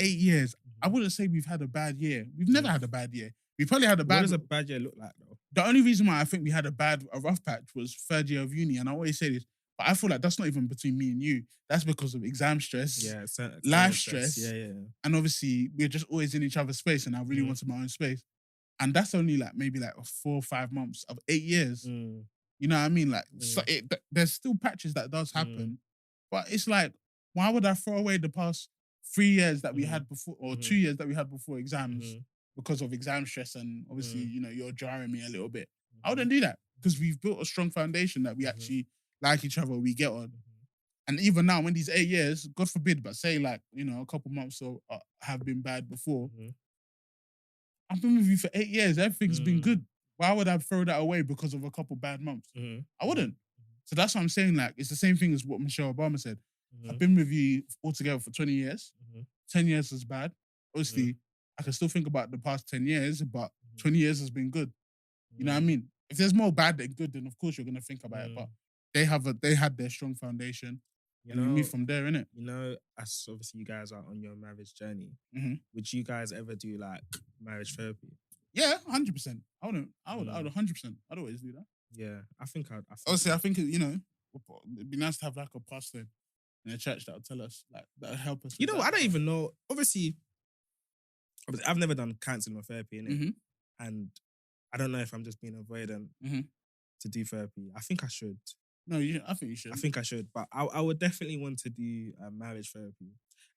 8 years. I wouldn't say we've had a bad year. We've never had a bad year. We probably had a bad... What does a bad year look like, though? The only reason why I think we had a rough patch was third year of uni, and I always say this, but I feel like that's not even between me and you. That's because of exam stress, life stress, and obviously we're just always in each other's space, and I really wanted my own space. And that's only like maybe like 4 or 5 months of 8 years. You know what I mean? Like, there's still patches that does happen, but it's like, why would I throw away the past 3 years that we had before, or 2 years that we had before exams because of exam stress and obviously, you're jarring me a little bit. I wouldn't do that because we've built a strong foundation that we actually like each other, we get on. And even now, when these 8 years, God forbid, but say like, a couple months have been bad before, I've been with you for 8 years, everything's been good. Why would I throw that away because of a couple bad months? I wouldn't. So that's what I'm saying, like, it's the same thing as what Michelle Obama said. I've been with you altogether for 20 years. 10 years is bad. Obviously, I can still think about the past 10 years, but 20 years has been good. You know what I mean? If there's more bad than good, then of course you're gonna think about it. But they had their strong foundation. You move from there, innit? You know, as obviously you guys are on your marriage journey, would you guys ever do like marriage therapy? Yeah, 100%. I would 100%. I'd always do that. Yeah, I think Obviously, I think, you know, it'd be nice to have like a pastor in a church that would tell us, like, that would help us. You know, I don't even know. Obviously, I've never done counseling or therapy, innit? And I don't know if I'm just being avoidant to do therapy. I think I should. No, I think you should. I think I should, but I would definitely want to do marriage therapy.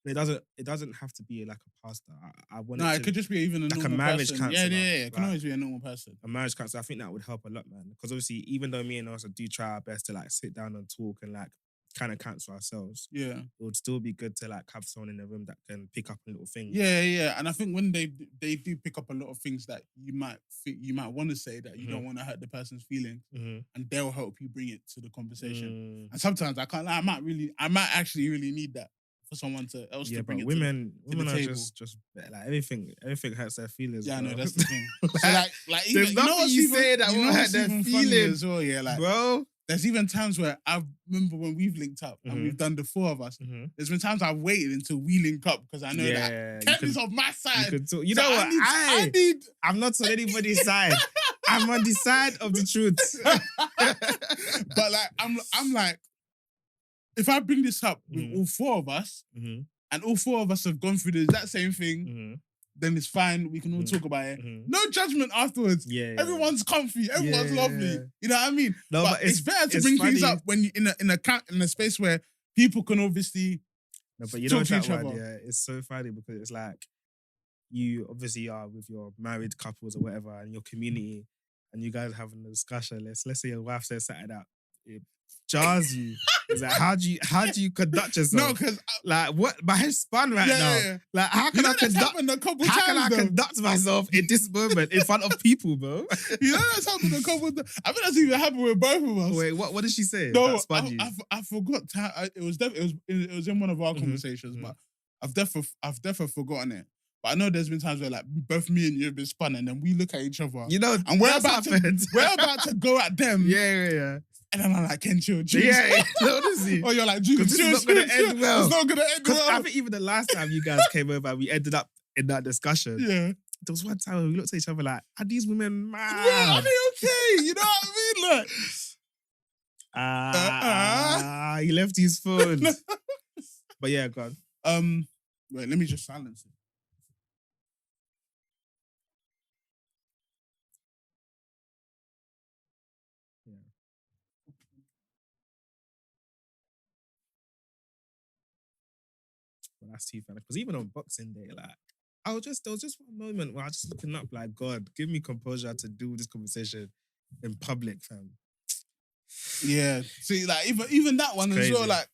And it doesn't have to be like a pastor. I want. No, it could just be even a normal marriage person. counselor. Yeah. It can always be a normal person. A marriage counselor. I think that would help a lot, man. Because obviously, even though me and us do try our best to like sit down and talk and like kind of counsel ourselves, it would still be good to like have someone in the room that can pick up little things. Yeah. And I think when they do pick up a lot of things that you might want to say that you don't want to hurt the person's feelings, and they'll help you bring it to the conversation. And sometimes I can't lie, I might actually really need that for someone to bring it women to the are table. just like everything hurts their feelings. Yeah, bro. no, that's the thing. So like there's nothing you say that won't hurt their feelings as well. Yeah, like bro. There's even times where I remember when we've linked up and we've done the four of us. There's been times I've waited until we link up because I know that Ken is on my side. You know what? I'm not on anybody's side. I'm on the side of the truth. But like, I'm like, if I bring this up with all four of us, and all four of us have gone through the exact same thing, then it's fine. We can all talk about it. No judgment afterwards. Everyone's comfy. Everyone's lovely. You know what I mean? No, but it's better to bring things up when you in a space where people can obviously talk to each other. Yeah, it's so funny because it's like you obviously are with your married couples or whatever in your community, and you guys having a discussion. Let's say your wife says something that it jars you. It's like, how do you conduct yourself? No, because like what my head's spun now. Yeah. Like how can I conduct myself in this moment in front of people, bro? You know that's happened a couple of times. I think that's even happened with both of us. Wait, what did she say? No, I forgot. It was in one of our conversations, but I've definitely forgotten it. But I know there's been times where like both me and you have been spun, and then we look at each other, you know, and we're about to go at them. Yeah. And then I'm like, Ken, chill. Yeah, honestly. Or you're like, chill. It's not going to end well. It's not going to end well. I think even the last time you guys came over, we ended up in that discussion. Yeah. There was one time when we looked at each other like, are these women mad? Yeah, are they okay? You know what I mean? He left his phone. But yeah, go on. Wait, let me just silence it. That's too funny. Because even on Boxing Day, like, there was just one moment where I was just looking up, like, God, give me composure to do this conversation in public, fam. Yeah. See, like, even that one as well, like,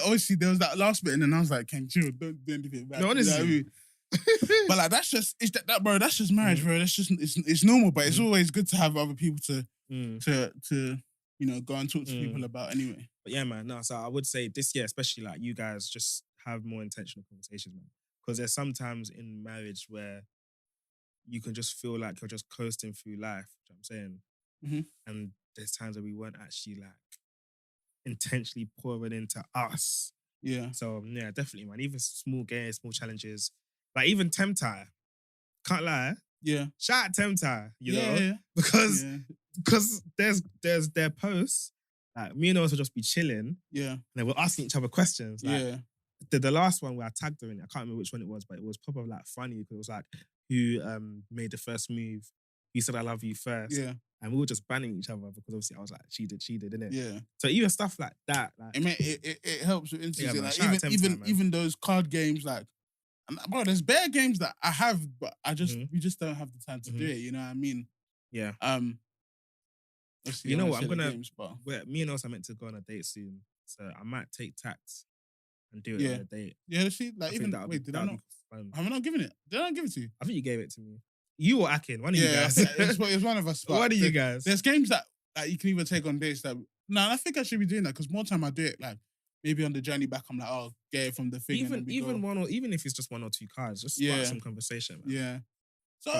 obviously there was that last bit, and then I was like, Ken, chill, don't do anything bad. No, honestly. You know what I mean? But like, that's just, bro, that's just marriage, bro. That's just, it's normal, but it's always good to have other people to you know, go and talk to people about anyway. But yeah, man, no, so I would say this year, especially like you guys just have more intentional conversations, man. Because there's sometimes in marriage where you can just feel like you're just coasting through life, you know what I'm saying? And there's times that we weren't actually like intentionally pouring into us. Yeah. So yeah, definitely, man. Even small games, small challenges. Like even Temptai. Can't lie. Yeah. Shout out Temptai, you know? Because there's their posts, like me and us will just be chilling. Yeah. And then we're asking each other questions. Like, the last one where I tagged her in, I can't remember which one it was, but it was probably like funny because it was like who made the first move, who said I love you first. Yeah. And we were just banning each other because obviously I was like, she did, innit? Yeah. So even stuff like that. Like, it helps with intimacy. Yeah, like, even those card games, like, bro, there's bare games that I have, but we just don't have the time to do it, you know what I mean? Yeah. You know what, me and us are meant to go on a date soon. So I might take tact and do it on a date. Yeah, see, like even that. Wait, did I not? Have I not given it? Did I not give it to you? I think you gave it to me. You or Akin, one of you guys. It was one of us. One of you guys. There's games that you can even take on dates that. No, I think I should be doing that because more time I do it, like maybe on the journey back, I'm like, oh, get it from the thing. Even if it's just 1 or 2 cards, just spark some conversation. Man. Yeah. So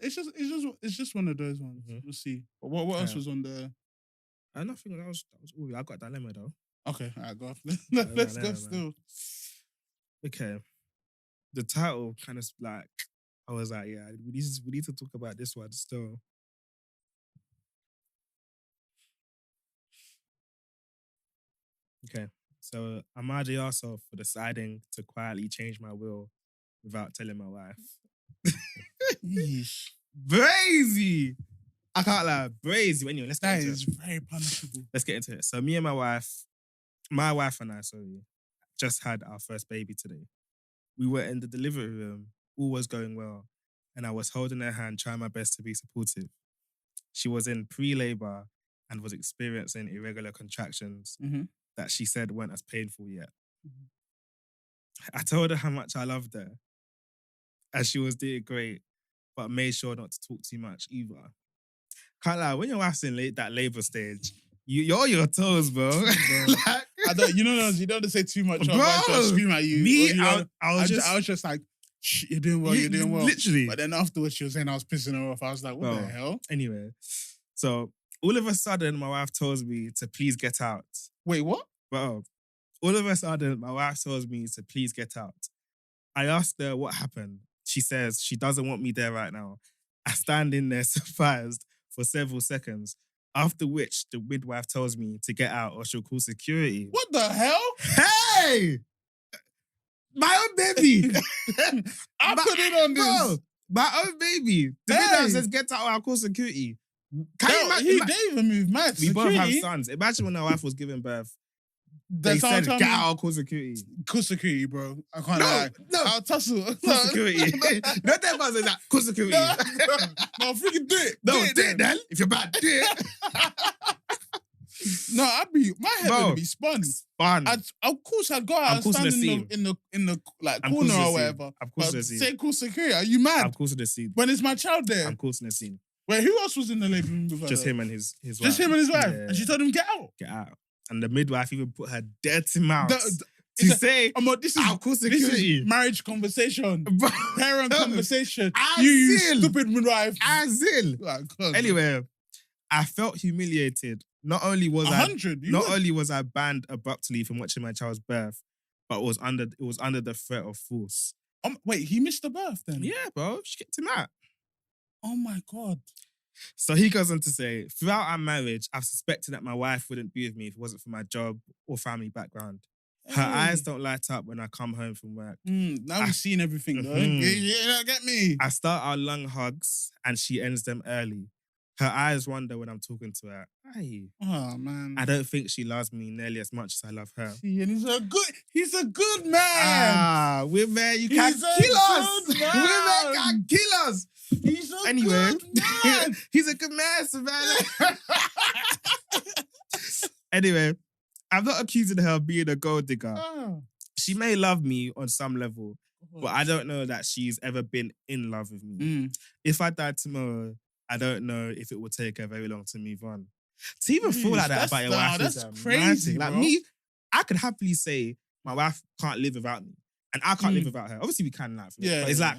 it's just one of those ones. Mm-hmm. We'll see. But what else was on the? Nothing. That was all. I got a dilemma though. Okay, alright, go. Let's go still. Okay. The title kind of like, I was like, yeah, we need to talk about this one still. Okay, so I'm mad at myself for deciding to quietly change my will without telling my wife. Brazy! I can't lie, brazy. Anyway, let's get into it. That is very punishable. Let's get into it. So me and my wife and I, just had our first baby today. We were in the delivery room, all was going well, and I was holding her hand, trying my best to be supportive. She was in pre-labor and was experiencing irregular contractions that she said weren't as painful yet. I told her how much I loved her, and she was doing great, but made sure not to talk too much either. Can't lie, when your wife's in that labor stage, you're on your toes, bro. Like, you don't say too much. Bro, I scream at you. Me, I was just like, shh, you're doing well, you're doing well. Literally. But then afterwards, she was saying I was pissing her off. I was like, what the hell? Anyway, so all of a sudden, my wife tells me to please get out. Wait, what? Bro, all of a sudden, my wife tells me to please get out. I asked her what happened. She says she doesn't want me there right now. I stand in there surprised for several seconds, after which the midwife tells me to get out or she'll call security. What the hell? Hey! My own baby! I put it on this. Bro, my own baby. The midwife says get out or I'll call security. They even move mad. We both have sons. Imagine when our wife was giving birth. They said, get out, I'll call security. Call security, bro. I can't lie. No. I'll tussle. Call security. Not that man says that. Call security. No, freaking do it. No, do it then. If you're bad, do it. No, my head would be spun. Of course, I'd go out and stand in the like corner or whatever. I'm causing the scene. Say call security. Are you mad? I'm causing the scene. When is my child there? I'm causing the scene. Wait, who else was in the labor room with her? Just him and his wife. Just him and his wife? Yeah. And she told him, get out. Get out. And the midwife even put her dirty mouth to say, this is marriage conversation. Parent conversation. You stupid midwife. Anyway, I felt humiliated. Not only was I banned abruptly from watching my child's birth, but it was under the threat of force. Wait, he missed the birth then? Yeah, bro. She kicked him out. Oh my God. So he goes on to say, throughout our marriage, I've suspected that my wife wouldn't be with me if it wasn't for my job or family background. Her eyes don't light up when I come home from work. Now we've seen everything, though. You get me. I start our long hugs and she ends them early. Her eyes wander when I'm talking to her. Hey. Oh, man. I don't think she loves me nearly as much as I love her. See, and he's a good man. Women, you can't kill us. Women can't kill us. He's a good man. He's a good man, Savannah. Anyway, I'm not accusing her of being a gold digger. She may love me on some level, but I don't know that she's ever been in love with me. If I died tomorrow, I don't know if it will take her very long to move on. To even feel like that about your wife is crazy. Like me, I could happily say my wife can't live without me. And I can't live without her. Obviously, we can live. Yeah, but it's like,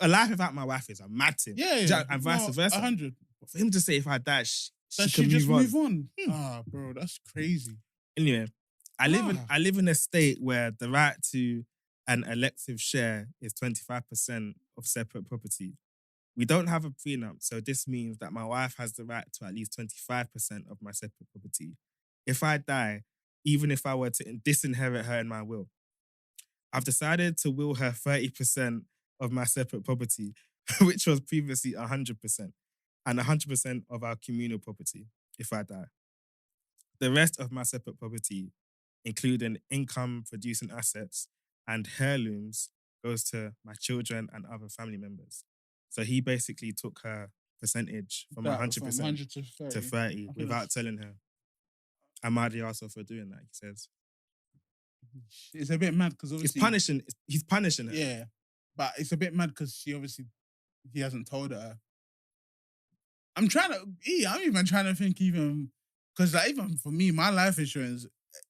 a life without my wife is a mad thing. Yeah. And vice versa. 100. But for him to say if I die, she can just move on. Bro, that's crazy. Anyway, I live in a state where the right to an elective share is 25% of separate property. We don't have a prenup, so this means that my wife has the right to at least 25% of my separate property. If I die, even if I were to disinherit her in my will, I've decided to will her 30% of my separate property, which was previously 100%, and 100% of our communal property if I die. The rest of my separate property, including income-producing assets and heirlooms, goes to my children and other family members. So he basically took her percentage from 100% to 30 without telling her. I'm mad at yourself for doing that, he says. It's a bit mad because obviously... He's punishing her. Yeah. But it's a bit mad because he hasn't told her. I'm even trying to think even, because like even for me, my life insurance,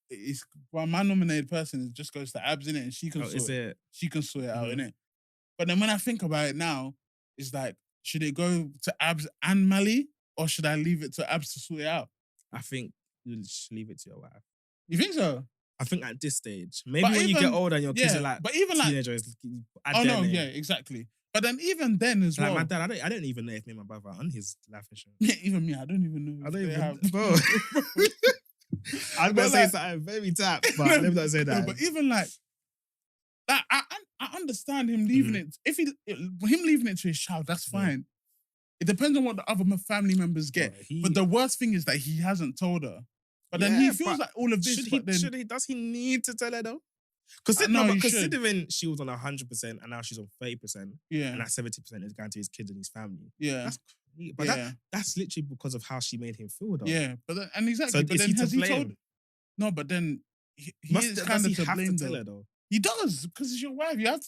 it's my nominated person. It just goes to Abs in it, and she can sort it. She can sort it out in it. But then when I think about it now, it's like, should it go to Abs and Mally, or should I leave it to Abs to sort it out? I think you should leave it to your wife. You think so? I think at this stage, maybe when you get older and your kids are like, but even teenagers. Exactly. But then even then as well, my dad, I don't even know if me and my brother are on his life insurance. Yeah, even me, I don't even know. I don't even have. Bro. I'm gonna say something very tap, but let me not say that. No, but even like I understand him leaving it. If him leaving it to his child, that's fine. It depends on what the other family members get. But the worst thing is that he hasn't told her. But then he feels like all of this. Does he need to tell her though? Considering she was on 100% and now she's on 30%, and that 70% is going to his kids and his family. Yeah, that's literally because of how she made him feel, though. Yeah, but then has he told? No, but then he is kind of to blame though. He does, because it's your wife. You have to.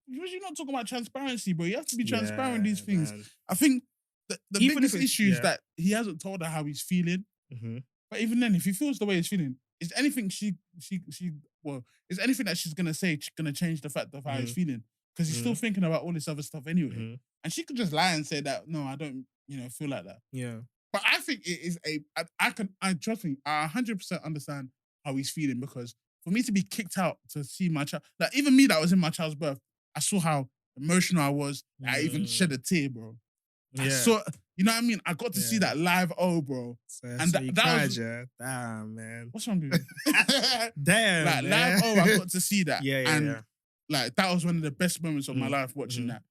You're not talking about transparency, bro. You have to be transparent in these things. Man. I think the biggest issue is that he hasn't told her how he's feeling. But even then, if he feels the way he's feeling, is anything is anything that she's gonna say gonna change the fact of how he's feeling? Because he's still thinking about all this other stuff anyway. And she could just lie and say that, no, I don't, feel like that. Yeah. But I think it is I trust me, I 100% understand how he's feeling, because for me to be kicked out to see my child, like even me that was in my child's birth, I saw how emotional I was. I even shed a tear, bro. I saw, you know what I mean? I got to see that live, bro. And that was, damn, man. What's wrong with you? Damn, like, man. live, I got to see that. Yeah. Like, that was one of the best moments of my life watching that.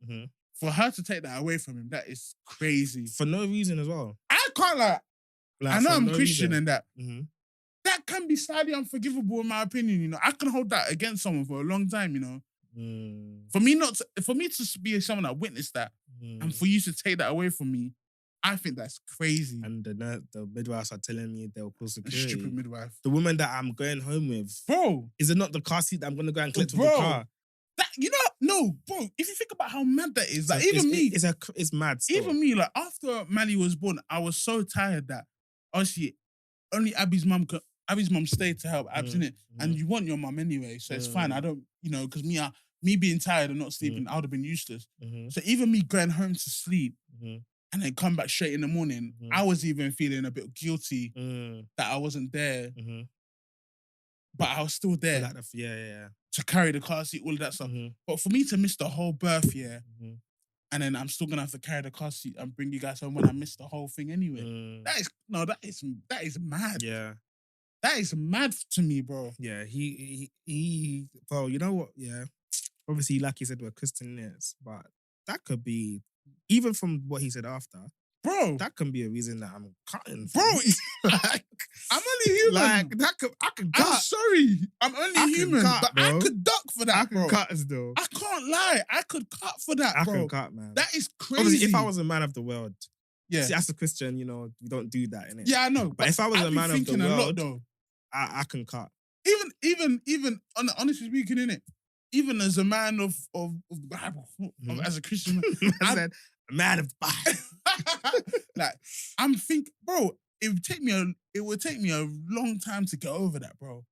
For her to take that away from him, that is crazy. For no reason as well. I can't, I know I'm Christian and that. That can be slightly unforgivable in my opinion, I can hold that against someone for a long time, For me to be someone that witnessed that, and for you to take that away from me, I think that's crazy. And the midwives are telling me they'll call security. Stupid midwife. The woman that I'm going home with, bro, is it not the car seat that I'm gonna go and collect from the car? That no, bro. If you think about how mad that is, like even me, it's mad. Still. Even me, like after Mally was born, I was so tired that obviously only Abby's mum stayed to help Abs in it, and you want your mum anyway, so it's fine. I don't, because me being tired and not sleeping, I would have been useless. So even me going home to sleep and then come back straight in the morning, I was even feeling a bit guilty that I wasn't there, but I was still there. To carry the car seat, all of that stuff. But for me to miss the whole birth, and then I'm still gonna have to carry the car seat and bring you guys home when I miss the whole thing anyway. That is mad. Yeah. That is mad to me, bro. Yeah, he bro, you know what? Yeah. Obviously, like you said, we're Christians, but that could be, even from what he said after, bro, that can be a reason that I'm cutting. Bro, I'm only human. I can cut. I'm sorry. I'm only human. But bro. I could duck for that, I can cut still. I can't lie. I could cut for that, bro. I can cut, man. That is crazy. Obviously, if I was a man of the world, see, as a Christian, you don't do that, innit? Yeah, I know. But if I was a man of the world, though. I can cut. Even honestly speaking, innit? Even as a man of the Bible, as a Christian man, I said, a man of the Bible. Like, I'm thinking, bro, it would take me a long time to get over that, bro.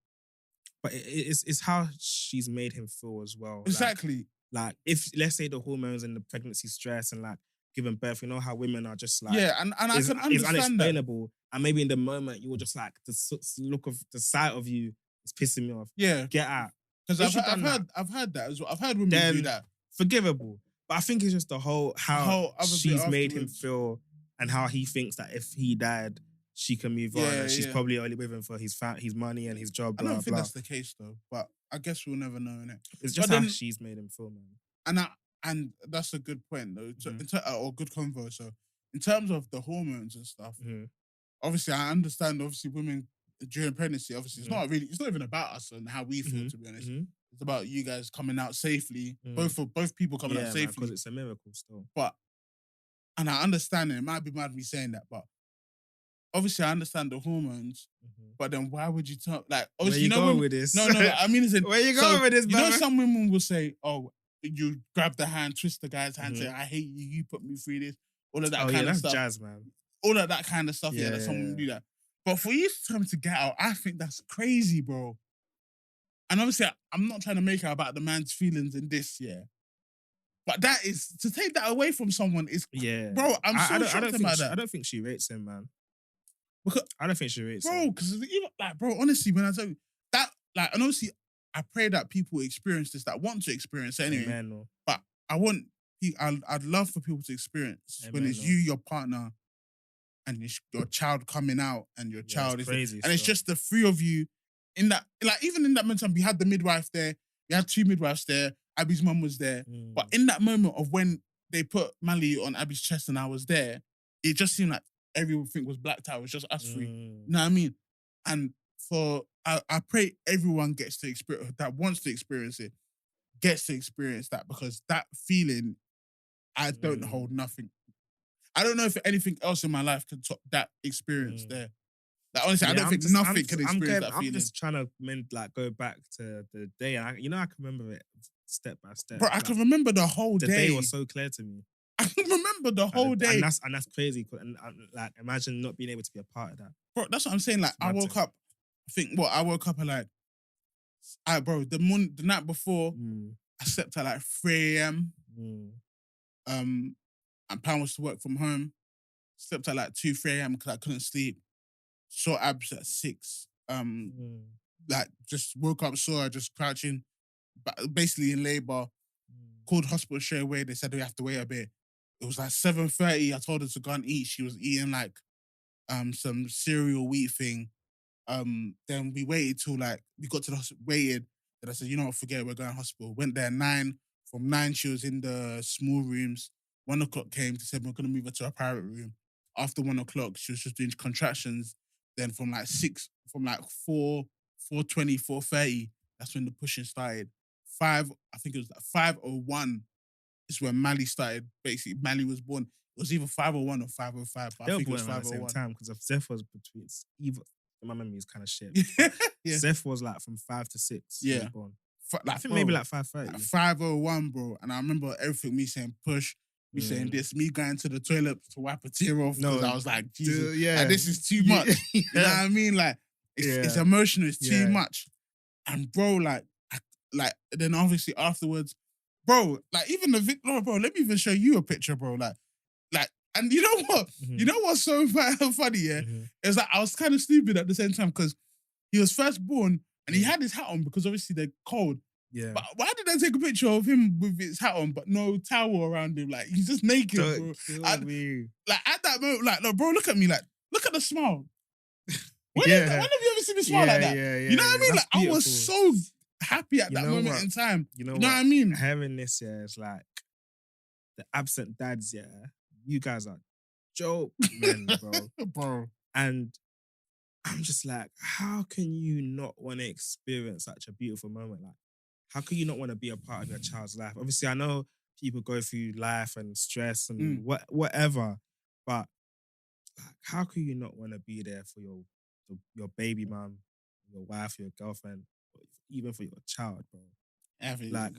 But it's how she's made him feel as well. Exactly. Like if, let's say, the hormones and the pregnancy stress and like giving birth, you know how women are just like, and I can understand it's unexplainable. That. And maybe in the moment you were just like, the look of the sight of you is pissing me off. Yeah, get out. Because I've heard that as well. I've heard women do that. Forgivable. But I think it's just the whole how she's made him feel and how he thinks that if he died, she can move on. And she's probably only with him for his money and his job. I don't think that's the case though, but I guess we'll never know, innit? It's just how she's made him feel, man. And that's a good point though, or good convo. So in terms of the hormones and stuff, obviously I understand. Obviously, women during pregnancy, obviously it's not even about us and how we feel. To be honest, it's about you guys coming out safely. Both people coming out safely, because it's a miracle still. And I understand it. It might be mad me saying that, but obviously I understand the hormones. But then why would you tell? Like, obviously, where you going with this? No. I mean, where you going with this? You know, some women will say, "Oh, you grab the hand, twist the guy's hand, say, I hate you. You put me through this." All of that kind of stuff. Jazz, man. All of that kind of stuff. Yeah, that someone will do that. But for you to tell him to get out, I think that's crazy, bro. And obviously, I'm not trying to make it about the man's feelings in this, yeah. But that is, to take that away from someone is, bro, I'm so shocked about that. I don't think she rates him, man. Because, I don't think she rates him. Bro, because, like, bro, honestly, when I tell you that, like, and honestly, I pray that people experience this, that want to experience it anyway. Amen. But I'd love for people to experience when it's you, your partner, and your child coming out, and your child is crazy, and it's just the three of you in that, like, even in that moment, we had the midwife there, we had two midwives there, Abby's mum was there, but in that moment of when they put Mally on Abby's chest and I was there, it just seemed like everything was blacked out. It was just us three. You know what I mean? And I pray everyone gets to experience, that wants to experience it, gets to experience that, because that feeling, I don't hold nothing. I don't know if anything else in my life can top that experience there. Like, honestly, I don't think nothing can experience that feeling. I'm just trying to go back to the day. I can remember it step by step. Bro, I can remember the whole day. The day was so clear to me. I can remember the whole day. And that's crazy. And like, imagine not being able to be a part of that. Bro, that's what I'm saying. Like, I woke up at like, the night before, I slept at like 3 a.m. And Pam was to work from home. Slept at like 2, 3 a.m. because I couldn't sleep. Saw Abs at 6. Like, just woke up, saw her just crouching, basically in labor. Called hospital straight away. They said we have to wait a bit. It was like 7:30. I told her to go and eat. She was eating like some cereal wheat thing. Then we waited till like we got to the hospital, waited. Then I said, you know what, forget it, we're going to hospital. Went there 9. From 9, she was in the small rooms. 1 o'clock came to say we're going to move her to a private room. After 1 o'clock, she was just doing contractions. Then from like 4:20, 4:30, that's when the pushing started. 5, I think it was like 5:01 is when Mally started. Basically, Mally was born. It was either 5:01 or 5:05. But I think it was 5:01. At the same time, because if Zeph was between either. My memory is kind of shit. Yeah. Zeph was like from 5 to 6. Yeah. I think maybe like 5:30. Like 5:01, bro. And I remember everything, me saying push, me saying this, me going to the toilet to wipe a tear off, because I was like, Jesus, like, this is too much. You know what I mean? Like, it's emotional, it's too much. And bro, like then obviously afterwards, bro, like even the video, bro, let me even show you a picture, bro. Like, and you know what? You know what's so funny, yeah? It's like I was kind of stupid at the same time, because he was first born and he had his hat on because obviously they're cold. Yeah. But why did I take a picture of him with his hat on but no towel around him? Like, he's just naked, bro. Like, at that moment, like, no, bro, look at me. Like, look at the smile. When have you ever seen me smile like that? You know what I mean? Like, beautiful. I was so happy at that moment in time. You know what I mean? Hearing this, it's like the absent dads, you guys are joke men, bro. Bro. And I'm just like, how can you not want to experience such a beautiful moment? Like, how can you not want to be a part of your child's life? Obviously, I know people go through life and stress and whatever, but like, how can you not want to be there for your baby mom, your wife, your girlfriend, even for your child, bro? Like,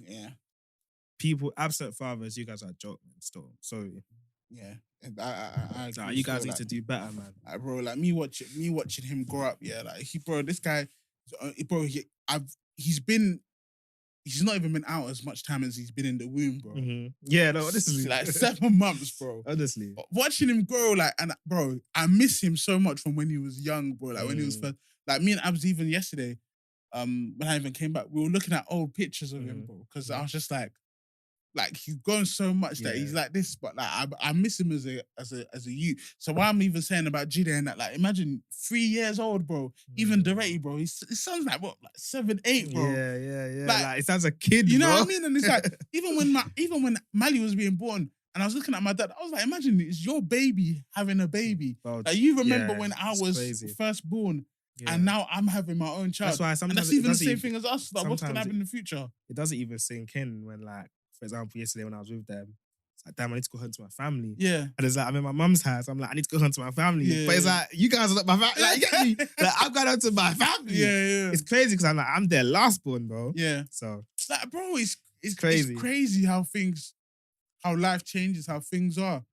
people, absent fathers, you guys are joke, man. Still, sorry. Yeah, I agree. You guys need to do better, man. Like, bro, like me watching him grow up. Yeah, like this guy, bro, he's not even been out as much time as he's been in the womb, bro. Yeah, no, this is like 7 months, bro. Honestly, watching him grow, like, and bro, I miss him so much from when he was young, bro. Like when he was first, like me and Abs even yesterday, when I even came back, we were looking at old pictures of him, bro, because I was just like he's grown so much that he's like this, but like I miss him as a youth. So why I'm even saying about Jide and that, like, imagine 3 years old, bro. Even Dereti, bro. His son's like what, like 7, 8, bro. Yeah. Like it sounds a kid, you know bro. what I mean? And it's like even when Mally was being born, and I was looking at my dad, I was like, imagine it's your baby having a baby. Bro, like, you remember when I was first born. Yeah. And now I'm having my own child. That's why sometimes, and that's even the same thing as us. Like, what's gonna happen in the future? It doesn't even sink in when, like, for example, yesterday when I was with them, it's like, damn, I need to go home to my family. Yeah. And it's like, I'm in my mum's house. I'm like, I need to go home to my family. Yeah. But it's like, you guys are not my family. Like, you get me? Like, I'm going home to my family. Yeah. It's crazy because I'm their last born, bro. Yeah. So, like, bro, it's crazy. It's crazy how life changes, how things are.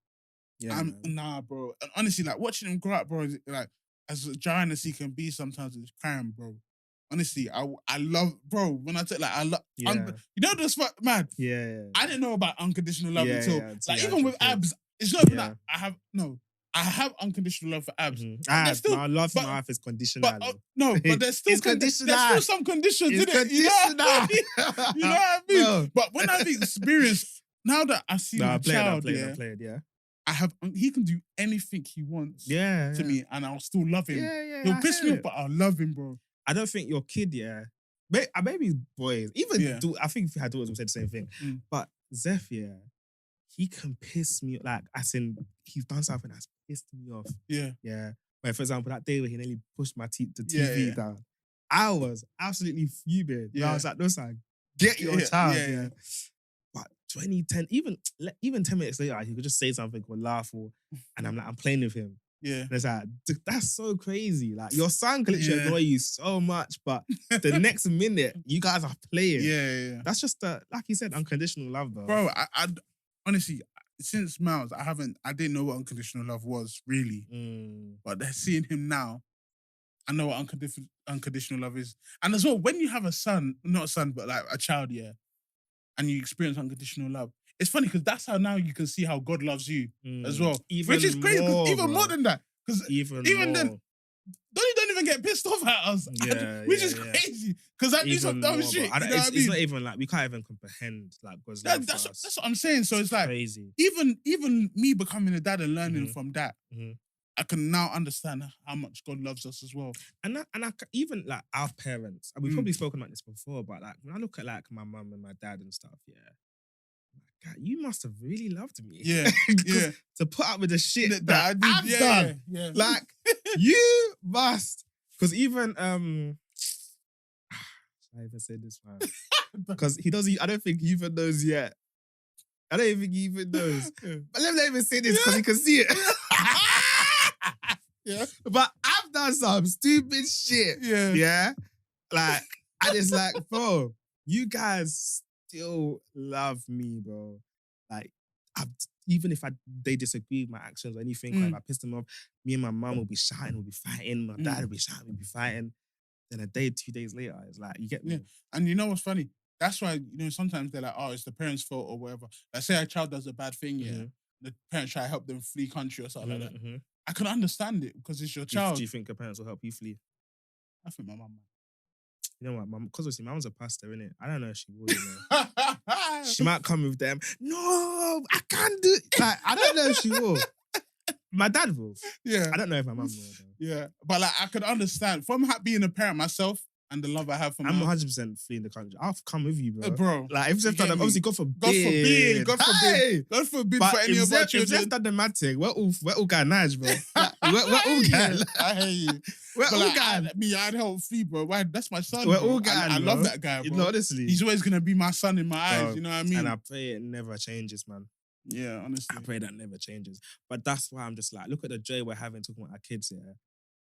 Yeah. Nah, bro. And honestly, like, watching him grow up, bro, like, as jarring as he can be sometimes with crying, bro. Honestly, I love, bro. When I tell like I love, you know this man. Yeah. I didn't know about unconditional love until like even with abs. It's not even that I have unconditional love for abs. My love for my wife is conditional. But there's still there's still some conditions in it. You know what I mean? No. But when I've experienced, now that I see my child, he can do anything he wants to me, and I'll still love him. He'll piss me off, but I'll love him, bro. I don't think your kid, maybe boys, even I think if you had daughters, would say the same thing. But Zeph, he can piss me like as in he's done something that's pissed me off. Yeah. Like for example, that day where he nearly pushed my the TV down, I was absolutely fuming. I was like, no, son, get your child. But 2010, even 10 minutes later, he could just say something or laugh and I'm playing with him. Yeah. And it's like, that's so crazy. Like, your son can literally annoy you so much, but the next minute, you guys are playing. Yeah. That's just, like you said, unconditional love, though. Bro, I honestly, since Miles, I didn't know what unconditional love was, really. But seeing him now, I know what unconditional love is. And as well, when you have a son, not a son, but like a child, and you experience unconditional love, it's funny because that's how now you can see how God loves you as well. Which is crazy, even more than that. Because even then, don't even get pissed off at us. Which is crazy. Because that is some dumb shit. It's not even like, we can't even comprehend like God's love for us. That's what I'm saying. So it's like, crazy. Even me becoming a dad and learning from that, I can now understand how much God loves us as well. And even like our parents, and we've probably spoken about this before, but like when I look at like my mum and my dad and stuff, God, you must have really loved me. To put up with the shit that I've done. Like, you must. Because even, should I even say this, man? Because I don't think he even knows yet. I don't even think he even knows. But let me not even say this because he can see it. But I've done some stupid shit. Like, and it's like, bro, you guys still love me, bro. Like, even if they disagree with my actions or anything, like if I piss them off, me and my mum will be shouting, we'll be fighting, my dad will be shouting, we'll be fighting. Then a day, 2 days later, it's like, you get me? And you know what's funny? That's why, sometimes they're like, oh, it's the parents' fault or whatever. Like, say a child does a bad thing, the parents try to help them flee country or something like that. I can understand it because it's your child. Do you think your parents will help you flee? I think my mum might. You know what, mum? Because obviously, mum's a pastor, innit? I don't know if she will, She might come with them. No, I can't do it. Like, I don't know if she will. My dad will. I don't know if my mum will, though. But like, I could understand. From being a parent myself and the love I have for I'm 100% fleeing the country. I'll come with you, bro. Bro. Like, if Zeph done obviously, God forbid. God forbid for any of our children. If Zeph done the mad thing, we're all guy nice, bro. Like, we're all guy. I hear you. We're all guy. I'd help flee, bro. Why? That's my son. We're all guy. I love that guy, bro. Honestly. He's always going to be my son in my eyes, you know what I mean? And I pray it never changes, man. Yeah, honestly. I pray that never changes. But that's why I'm just like, look at the joy we're having talking about our kids here.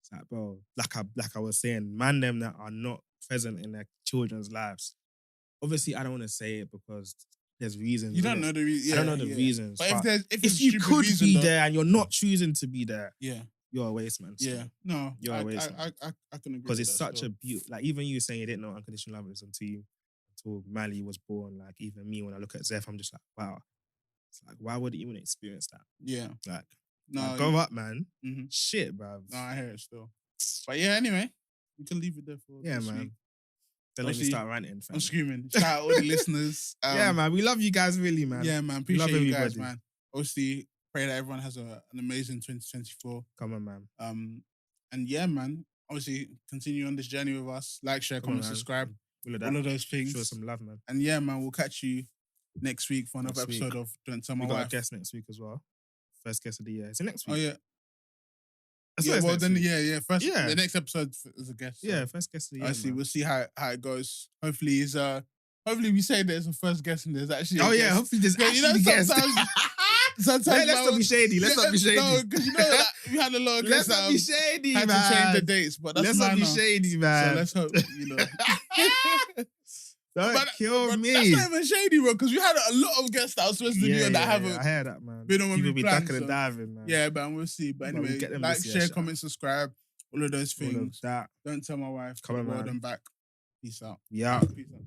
It's like, bro, like I was saying, man them that are not present in their children's lives. Obviously, I don't want to say it because there's reasons. You don't know the reasons. I don't know the reasons. But if you could be there and you're not choosing to be there, you're a waste, man. Yeah. No. You're a waste, man. I can agree. Because it's such a beauty. Like, even you saying you didn't know unconditional love is until Mally was born. Like, even me, when I look at Zeph, I'm just like, wow. It's like, why would you even experience that? Yeah. Like, go up, man. Shit, bruv. No, I hear it still. But yeah, anyway, we can leave it there for this man. week. Then let me start ranting, fam. I'm screaming. Shout out all the listeners. Yeah, man. We love you guys, really, man. Yeah, man. Appreciate you guys, man. Obviously, pray that everyone has an amazing 2024. Come on, man. And yeah, man. Obviously, continue on this journey with us. Like, share, comment, subscribe. All of those things. Show some love, man. And yeah, man, we'll catch you next week for another episode of Don't Tell My Wife. We got a guest next week as well. First guest of the year. Is it next week? Oh, yeah. First. The next episode is a guest. So. Yeah, first guest of the year. I see. We'll see how it goes. Hopefully, hopefully we say there's a first guest and there's actually. Hopefully there's actually a guest. Sometimes let's not be shady. Let's not be shady. No, because we had a lot of guests. Let's not be shady, man. Had to change the dates, but that's let's not be shady, man. So let's hope, Don't kill me. That's not even shady, bro, because we had a lot of guests that I was supposed to do and that haven't. I heard that, man. Been on when People we be ducking and diving, man. Yeah, man, we'll see. But anyway, like, share, comment, subscribe. all of those All of things. that. Don't tell my wife. Come on, Well man. done back. Peace out. Yeah. Peace.